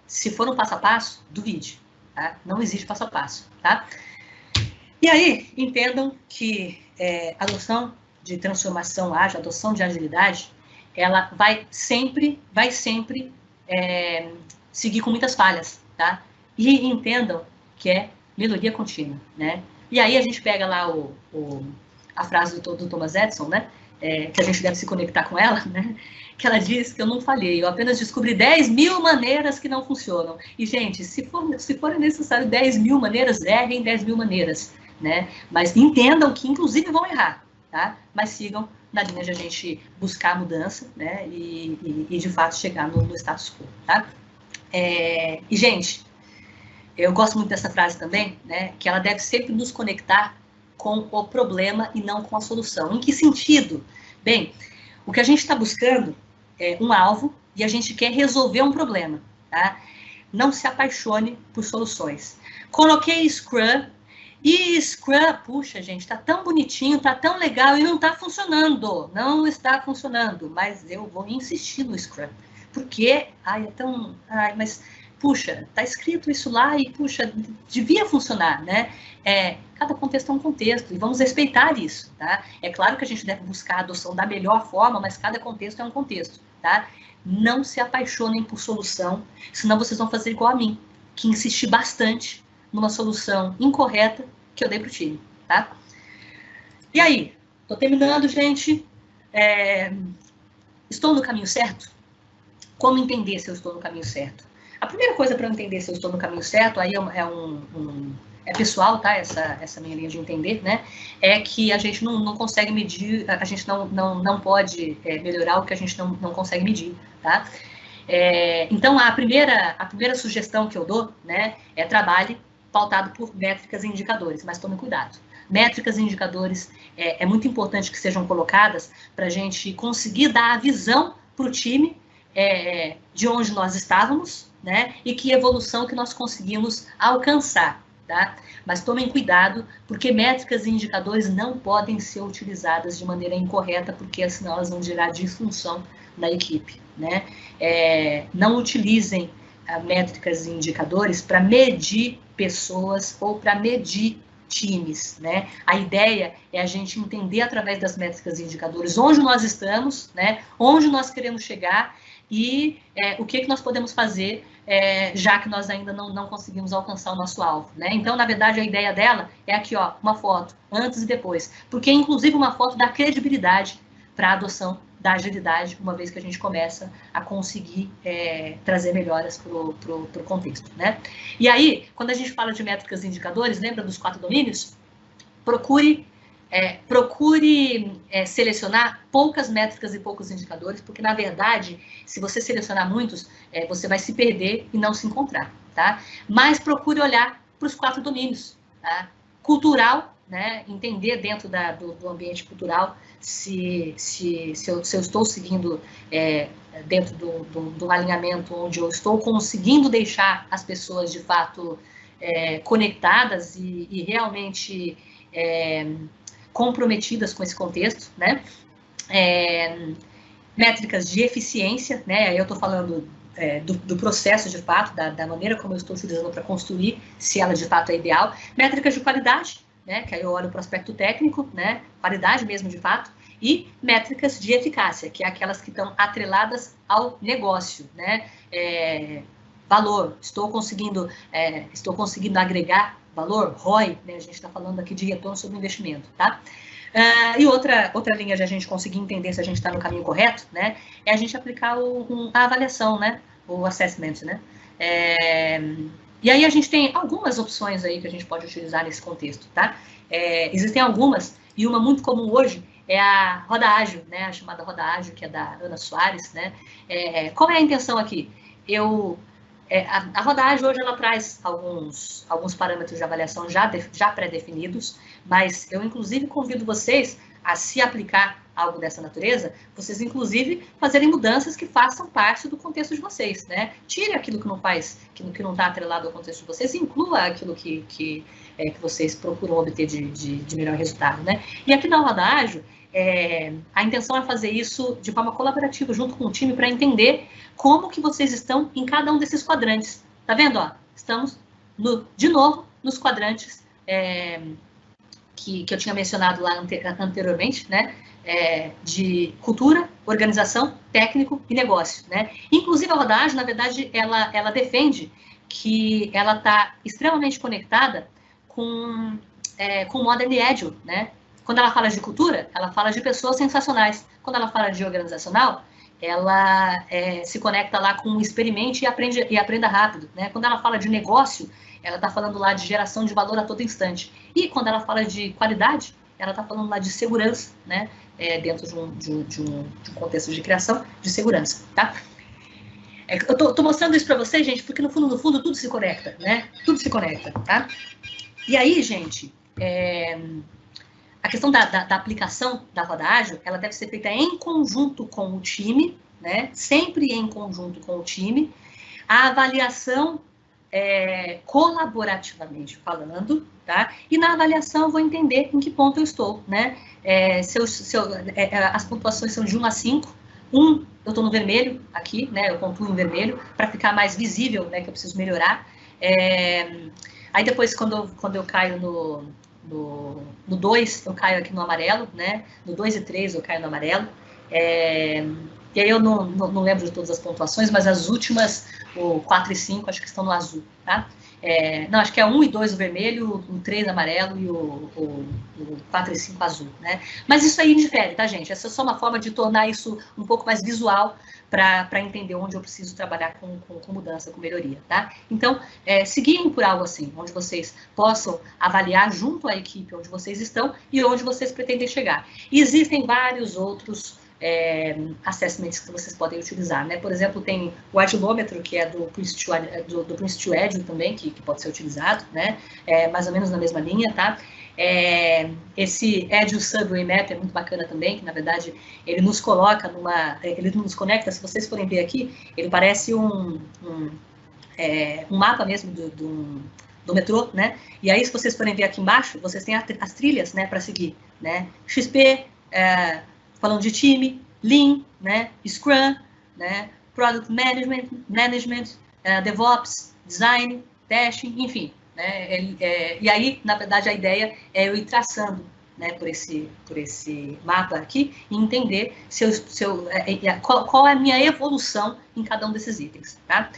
se for um passo a passo, duvide, tá? Não existe passo a passo, tá? E aí, entendam que a adoção de transformação ágil, a adoção de agilidade, ela vai sempre seguir com muitas falhas, tá? E entendam que é melhoria contínua, né? E aí a gente pega lá a frase do Thomas Edison, né? que a gente deve se conectar com ela, né? Que ela diz que eu não falhei, eu apenas descobri 10 mil maneiras que não funcionam. E, gente, se for necessário 10 mil maneiras, errem 10 mil maneiras, né? Mas entendam que, inclusive, vão errar, tá? Mas sigam na linha de a gente buscar a mudança, né? E de fato, chegar no status quo, tá? E, gente, eu gosto muito dessa frase também, né? Que ela deve sempre nos conectar com o problema e não com a solução. Em que sentido? Bem, o que a gente está buscando é um alvo e a gente quer resolver um problema, tá? Não se apaixone por soluções. Coloquei Scrum e Scrum, puxa, gente, tá tão bonitinho, tá tão legal e não tá funcionando. Não está funcionando, mas eu vou insistir no Scrum. Porque, mas, puxa, tá escrito isso lá e, puxa, devia funcionar, né? Cada contexto é um contexto e vamos respeitar isso, tá? É claro que a gente deve buscar a adoção da melhor forma, mas cada contexto é um contexto, tá? Não se apaixonem por solução, senão vocês vão fazer igual a mim, que insisti bastante numa solução incorreta que eu dei pro time, tá? E aí? Tô terminando, gente. Estou no caminho certo? Como entender se eu estou no caminho certo? A primeira coisa para eu entender se eu estou no caminho certo, aí é pessoal, tá? Essa minha linha de entender, né? É que a gente não consegue medir, a gente não pode melhorar o que a gente não consegue medir, tá? Então, a primeira sugestão que eu dou, né, é trabalhe pautado por métricas e indicadores, mas tome cuidado. Métricas e indicadores é muito importante que sejam colocadas para a gente conseguir dar a visão para o time de onde nós estávamos, né, e que evolução que nós conseguimos alcançar, tá? Mas tomem cuidado, porque métricas e indicadores não podem ser utilizadas de maneira incorreta, porque senão elas vão gerar disfunção na equipe, né? Não utilizem métricas e indicadores para medir pessoas ou para medir times, né? A ideia é a gente entender através das métricas e indicadores onde nós estamos, né? Onde nós queremos chegar e o que nós podemos fazer, já que nós ainda não conseguimos alcançar o nosso alvo, né? Então, na verdade, a ideia dela é aqui, ó, uma foto, antes e depois, porque inclusive uma foto dá credibilidade para a adoção da agilidade, uma vez que a gente começa a conseguir trazer melhoras para o contexto, né? E aí, quando a gente fala de métricas e indicadores, lembra dos 4 domínios? Procure selecionar poucas métricas e poucos indicadores, porque, na verdade, se você selecionar muitos, você vai se perder e não se encontrar, tá? Mas procure olhar para os 4 domínios, tá? Cultural, né? Entender dentro do ambiente cultural se eu estou seguindo dentro do alinhamento onde eu estou conseguindo deixar as pessoas, de fato, conectadas e realmente comprometidas com esse contexto, né? Métricas de eficiência, né? Eu estou falando do processo, de fato, da maneira como eu estou utilizando para construir, se ela, de fato, é ideal. Métricas de qualidade, né? Que aí eu olho para o aspecto técnico, né? Qualidade mesmo, de fato. E métricas de eficácia, que é aquelas que estão atreladas ao negócio, né? Valor, estou conseguindo agregar valor, ROI, né? A gente está falando aqui de retorno sobre investimento, tá? E outra linha de a gente conseguir entender se a gente está no caminho correto, né? É a gente aplicar a avaliação, né? O assessment, né? E aí a gente tem algumas opções aí que a gente pode utilizar nesse contexto, tá? Existem algumas, e uma muito comum hoje é a roda ágil, né? A chamada roda ágil, que é da Ana Soares, né? Qual é a intenção aqui? A roda ágil hoje ela traz alguns parâmetros de avaliação já pré-definidos, mas eu inclusive convido vocês a se aplicar algo dessa natureza, vocês inclusive fazerem mudanças que façam parte do contexto de vocês, né? Tire aquilo que não faz, que não está atrelado ao contexto de vocês, inclua aquilo que vocês procuram obter de melhor resultado, né? E aqui na roda ágil, a intenção é fazer isso de forma colaborativa junto com o time para entender como que vocês estão em cada um desses quadrantes. Tá vendo? Ó, estamos, de novo, nos quadrantes que eu tinha mencionado lá anteriormente, né? De cultura, organização, técnico e negócio, né? Inclusive a roda ágil, na verdade, ela defende que ela está extremamente conectada com Modern Agile, né? Quando ela fala de cultura, ela fala de pessoas sensacionais. Quando ela fala de organizacional, ela se conecta lá com o experimente e aprenda rápido, né? Quando ela fala de negócio, ela está falando lá de geração de valor a todo instante. E quando ela fala de qualidade, ela está falando lá de segurança, né? Dentro de um contexto de criação de segurança, tá? Eu tô mostrando isso para vocês, gente, porque no fundo, tudo se conecta, né? Tudo se conecta, tá? E aí, gente, a questão da aplicação da roda ágil, ela deve ser feita em conjunto com o time, né? Sempre em conjunto com o time. A avaliação colaborativamente falando, tá? E na avaliação eu vou entender em que ponto eu estou, né? As pontuações são de 1 a 5. eu estou no vermelho aqui, né? Eu pontuo em vermelho para ficar mais visível, né? Que eu preciso melhorar. Aí depois, quando eu caio no 2, eu caio aqui no amarelo, né? No 2 e 3 eu caio no amarelo. E aí eu não lembro de todas as pontuações, mas as últimas, o 4 e 5, acho que estão no azul, tá? Não, acho que é 1 e 2 o vermelho, o 3 amarelo e o 4 e 5 azul, né? Mas isso aí difere, tá, gente? Essa é só uma forma de tornar isso um pouco mais visual para entender onde eu preciso trabalhar com mudança, com melhoria, tá? Então, seguirem por algo assim, onde vocês possam avaliar junto à equipe onde vocês estão e onde vocês pretendem chegar. E existem vários outros assessments que vocês podem utilizar, né? Por exemplo, tem o agilômetro, que é do Prince 2 Agile também, que pode ser utilizado, né? Mais ou menos na mesma linha, tá? Esse Agile Subway Map é muito bacana também, que na verdade ele nos coloca ele nos conecta, se vocês forem ver aqui, ele parece um mapa mesmo do metrô, né? E aí, se vocês forem ver aqui embaixo, vocês têm as trilhas, né, para seguir, né? XP, falando de time, Lean, né, Scrum, né, Product Management, DevOps, Design, Testing, enfim. Né, e aí, na verdade, a ideia é eu ir traçando, né, por esse mapa aqui e entender qual é a minha evolução em cada um desses itens. Tá?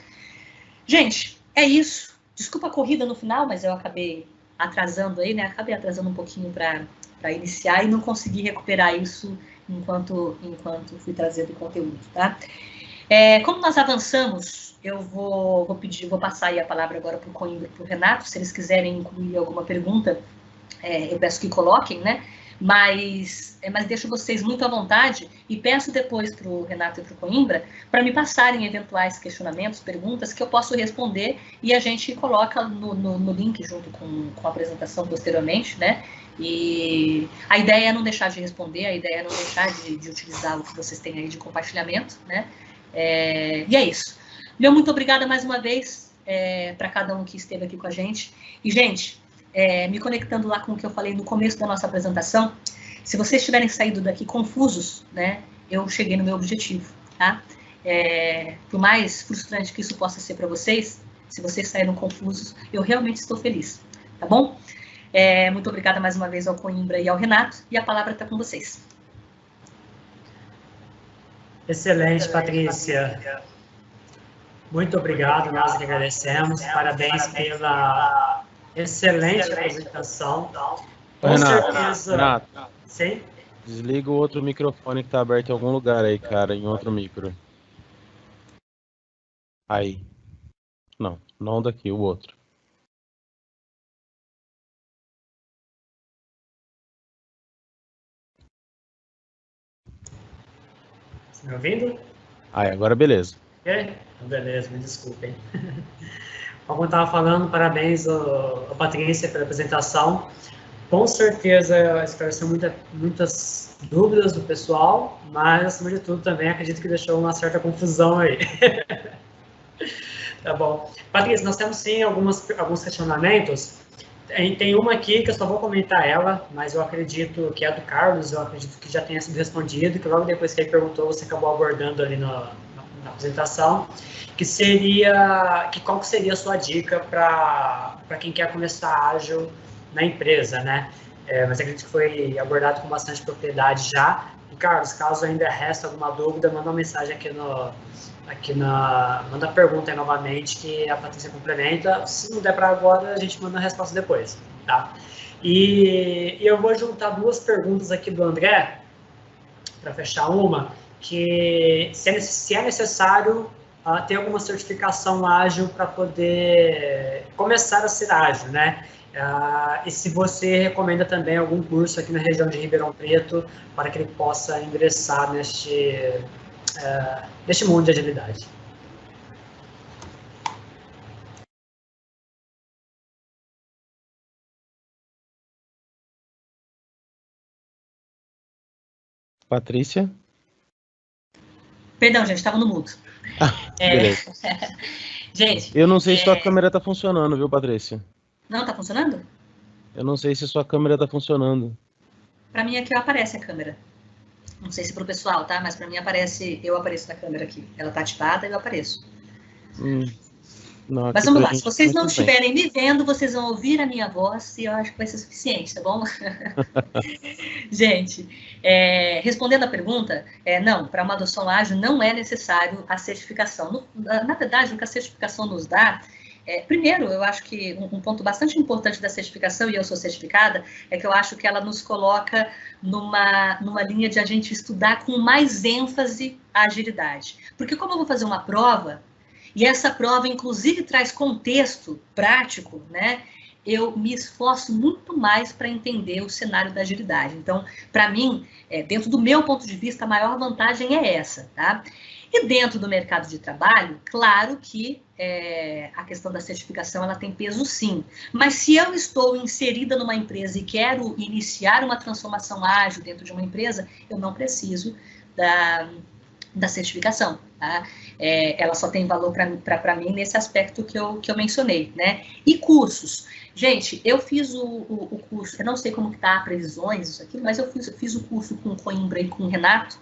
Gente, é isso. Desculpa a corrida no final, mas eu acabei atrasando aí, né? Acabei atrasando um pouquinho para iniciar e não consegui recuperar isso enquanto fui trazendo conteúdo, tá? Como nós avançamos, eu vou passar aí a palavra agora para o Coimbra e para o Renato, se eles quiserem incluir alguma pergunta, eu peço que coloquem, né? Mas deixo vocês muito à vontade e peço depois para o Renato e para o Coimbra para me passarem eventuais questionamentos, perguntas que eu posso responder e a gente coloca no link junto com a apresentação posteriormente, né? E a ideia é não deixar de responder, a ideia é não deixar de utilizar o que vocês têm aí de compartilhamento, né? E é isso. Muito obrigada mais uma vez para cada um que esteve aqui com a gente. E, gente, me conectando lá com o que eu falei no começo da nossa apresentação, se vocês tiverem saído daqui confusos, né, eu cheguei no meu objetivo, tá? Por mais frustrante que isso possa ser para vocês, se vocês saíram confusos, eu realmente estou feliz, tá bom? Muito obrigada mais uma vez ao Coimbra e ao Renato, e a palavra está com vocês. Excelente, Patrícia. Muito obrigado, nós que agradecemos. Parabéns pela excelente apresentação. Com certeza. Renato, sim? Desliga o outro microfone que está aberto em algum lugar aí, cara, em outro micro. Aí. Não daqui, o outro. Tá me ouvindo? Aí, agora beleza. Beleza, me desculpem. Como eu estava falando, parabéns a Patrícia pela apresentação. Com certeza esclareceu muitas dúvidas do pessoal, mas, acima de tudo, também acredito que deixou uma certa confusão aí. Tá bom. Patrícia, nós temos sim alguns questionamentos. Tem uma aqui que eu só vou comentar ela, mas eu acredito que é do Carlos, eu acredito que já tenha sido respondido, que logo depois que ele perguntou, você acabou abordando ali na apresentação, qual que seria a sua dica para quem quer começar ágil na empresa, né? Mas acredito que foi abordado com bastante propriedade já. E, Carlos, caso ainda resta alguma dúvida, manda uma mensagem manda a pergunta aí novamente que a Patrícia complementa. Se não der para agora, a gente manda a resposta depois, tá? E eu vou juntar duas perguntas aqui do André, para fechar uma, que se é necessário ter alguma certificação ágil para poder começar a ser ágil, né? E se você recomenda também algum curso aqui na região de Ribeirão Preto para que ele possa ingressar neste mundo de agilidade. Patrícia? Perdão, gente, estava no mudo. Beleza. Gente... Eu não sei se sua câmera está funcionando, viu, Patrícia? Não está funcionando? Eu não sei se sua câmera está funcionando. Para mim aqui aparece a câmera. Não sei se para o pessoal, tá? Mas para mim eu apareço na câmera aqui. Ela está ativada e eu apareço. Não, mas vamos lá, se vocês não estiverem me vendo, vocês vão ouvir a minha voz e eu acho que vai ser suficiente, tá bom? Gente, respondendo a pergunta, não, para uma adoção ágil não é necessário a certificação. Na verdade, o que a certificação nos dá, primeiro, eu acho que um ponto bastante importante da certificação, e eu sou certificada, é que eu acho que ela nos coloca numa linha de a gente estudar com mais ênfase a agilidade. Porque como eu vou fazer uma prova, e essa prova, inclusive, traz contexto prático, né? Eu me esforço muito mais para entender o cenário da agilidade. Então, para mim, dentro do meu ponto de vista, a maior vantagem é essa, tá? E dentro do mercado de trabalho, claro que a questão da certificação, ela tem peso sim. Mas se eu estou inserida numa empresa e quero iniciar uma transformação ágil dentro de uma empresa, eu não preciso da certificação, tá? Ela só tem valor para mim nesse aspecto que eu mencionei, né? E cursos. Gente, eu fiz o curso, eu não sei como que tá previsões, isso aqui, mas eu fiz o curso com o Coimbra e com o Renato,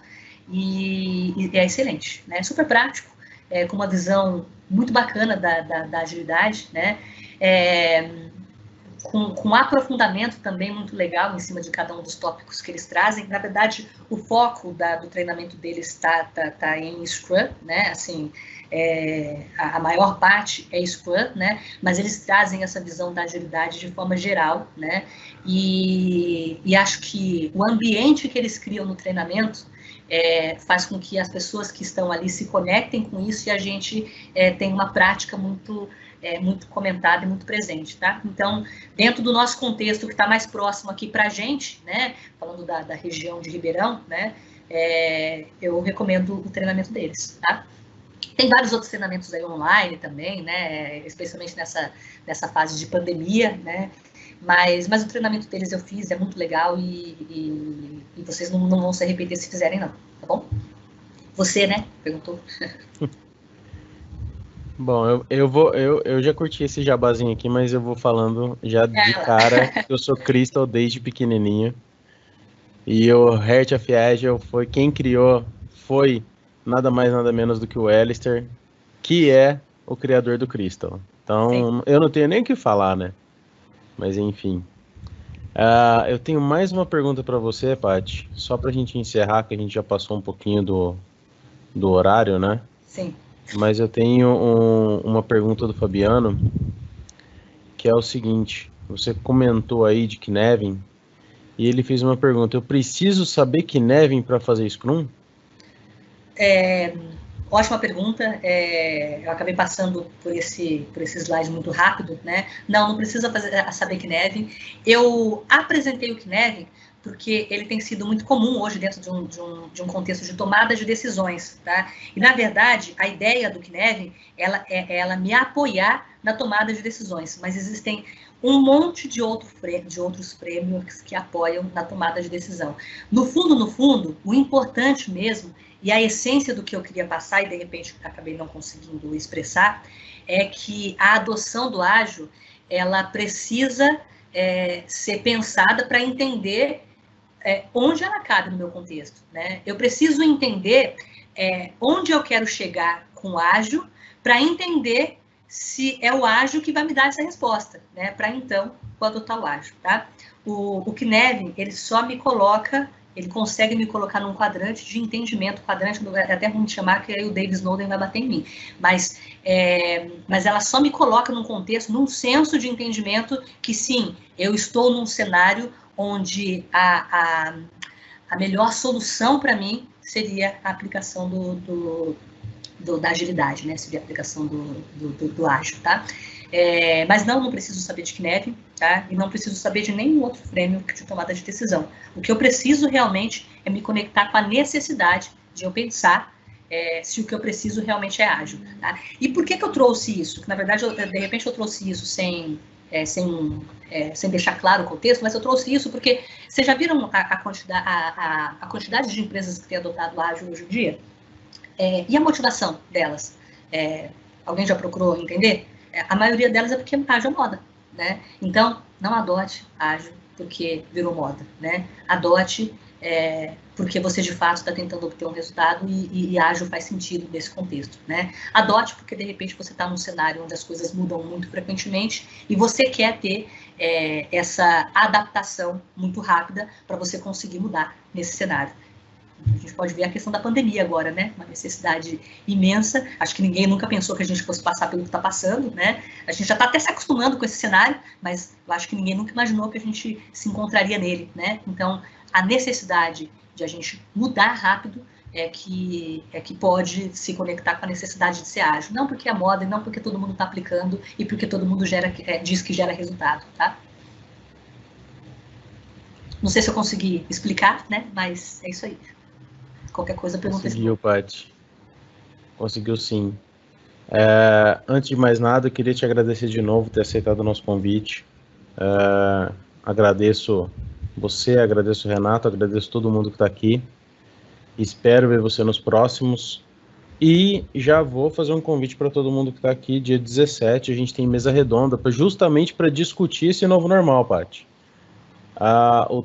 e é excelente, né? Super prático, com uma visão muito bacana da agilidade, né? Com aprofundamento também muito legal em cima de cada um dos tópicos que eles trazem. Na verdade, o foco do treinamento deles está em Scrum, né? Assim, a maior parte é Scrum, né? Mas eles trazem essa visão da agilidade de forma geral, né? E acho que o ambiente que eles criam no treinamento faz com que as pessoas que estão ali se conectem com isso e a gente tenha uma prática muito comentada e muito presente, tá? Então, dentro do nosso contexto que está mais próximo aqui para a gente, né, falando da região de Ribeirão, né, eu recomendo o treinamento deles, tá? Tem vários outros treinamentos aí online também, né, especialmente nessa fase de pandemia, né, mas o treinamento deles eu fiz, é muito legal e vocês não vão se arrepender se fizerem não, tá bom? Você, né, perguntou. Bom, eu já curti esse jabazinho aqui, mas eu vou falando já de cara que eu sou Crystal desde pequenininho. E o Heart of Agile quem criou foi nada mais nada menos do que o Alistair, que é o criador do Crystal. Então, sim, eu não tenho nem o que falar, né? Mas enfim. Eu tenho mais uma pergunta para você, Paty, só para a gente encerrar, que a gente já passou um pouquinho do horário, né? Sim. Mas eu tenho uma pergunta do Fabiano, que é o seguinte: você comentou aí de Cynefin, e ele fez uma pergunta: eu preciso saber Cynefin para fazer Scrum? Ótima pergunta. Eu acabei passando por esse slide muito rápido, né? Não precisa saber Cynefin. Eu apresentei o Cynefin porque ele tem sido muito comum hoje dentro de um contexto de tomada de decisões, tá? E, na verdade, a ideia do Cynefin, ela me apoiar na tomada de decisões, mas existem um monte de outros frameworks que apoiam na tomada de decisão. No fundo, o importante mesmo, e a essência do que eu queria passar, e de repente acabei não conseguindo expressar, é que a adoção do ágil, ela precisa ser pensada para entender onde ela cabe no meu contexto, né? Eu preciso entender onde eu quero chegar com o ágil para entender se é o ágil que vai me dar essa resposta, né? Para então, vou adotar o ágil, tá? O Cynefin, ele só me coloca ele consegue me colocar num quadrante de entendimento, quadrante, é até ruim de chamar, que aí o David Snowden vai bater em mim, mas ela só me coloca num contexto, num senso de entendimento que sim, eu estou num cenário onde a melhor solução para mim seria a aplicação da agilidade, né? Seria a aplicação do ágil, tá? Mas não preciso saber de Cynefin, tá? E não preciso saber de nenhum outro framework de tomada de decisão. O que eu preciso realmente é me conectar com a necessidade de eu pensar se o que eu preciso realmente é ágil, tá? E por que eu trouxe isso? Que, na verdade, de repente eu trouxe isso sem deixar claro o contexto, mas eu trouxe isso porque vocês já viram a quantidade de empresas que têm adotado ágil hoje em dia? E a motivação delas? Alguém já procurou entender? A maioria delas é porque ágil é moda, né? Então, não adote ágil porque virou moda, né? Adote porque você, de fato, está tentando obter um resultado e ágil faz sentido nesse contexto, né? Adote porque, de repente, você está num cenário onde as coisas mudam muito frequentemente e você quer ter essa adaptação muito rápida para você conseguir mudar nesse cenário. A gente pode ver a questão da pandemia agora, né? Uma necessidade imensa. Acho que ninguém nunca pensou que a gente fosse passar pelo que está passando, né? A gente já está até se acostumando com esse cenário, mas eu acho que ninguém nunca imaginou que a gente se encontraria nele, né? Então, a necessidade de a gente mudar rápido é que pode se conectar com a necessidade de ser ágil. Não porque é moda, e não porque todo mundo está aplicando e porque todo mundo diz que gera resultado, tá? Não sei se eu consegui explicar, né? Mas é isso aí. Qualquer coisa, pergunta. Conseguiu, Paty. Conseguiu, sim. Antes de mais nada, eu queria te agradecer de novo por ter aceitado o nosso convite. Agradeço você, agradeço o Renato, agradeço todo mundo que está aqui. Espero ver você nos próximos. E já vou fazer um convite para todo mundo que está aqui. Dia 17, a gente tem mesa redonda justamente para discutir esse novo normal, Paty. O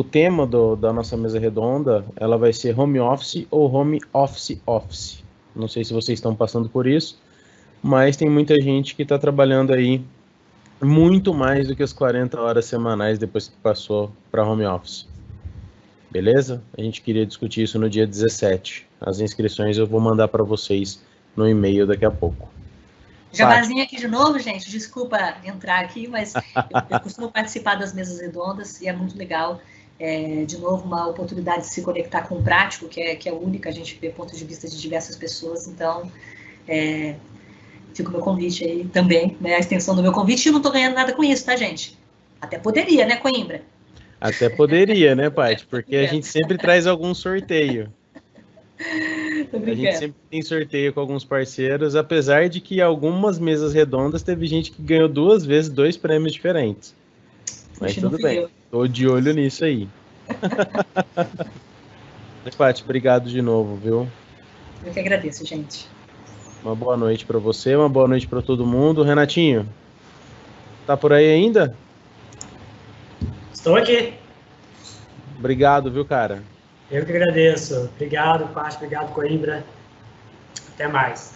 tema da nossa mesa redonda, ela vai ser home office ou home office. Não sei se vocês estão passando por isso, mas tem muita gente que está trabalhando aí muito mais do que as 40 horas semanais depois que passou para home office. Beleza? A gente queria discutir isso no dia 17. As inscrições eu vou mandar para vocês no e-mail daqui a pouco. Jabazinho aqui de novo, gente. Desculpa entrar aqui, mas eu costumo participar das mesas redondas e é muito legal. De novo, uma oportunidade de se conectar com o prático, que é única, a gente vê pontos de vista de diversas pessoas. Então, fica o meu convite aí também, né? A extensão do meu convite. E eu não estou ganhando nada com isso, tá, gente? Até poderia, né, Coimbra? Até poderia, né, Paty? Porque a gente sempre traz algum sorteio. A gente sempre tem sorteio com alguns parceiros, apesar de que algumas mesas redondas teve gente que ganhou 2 vezes 2 prêmios diferentes. Mas tudo bem, tô de olho nisso aí. Paty, obrigado de novo, viu? Eu que agradeço, gente. Uma boa noite para você, uma boa noite para todo mundo. Renatinho, tá por aí ainda? Estou aqui. Obrigado, viu, cara? Eu que agradeço. Obrigado, Paty. Obrigado, Coimbra. Até mais.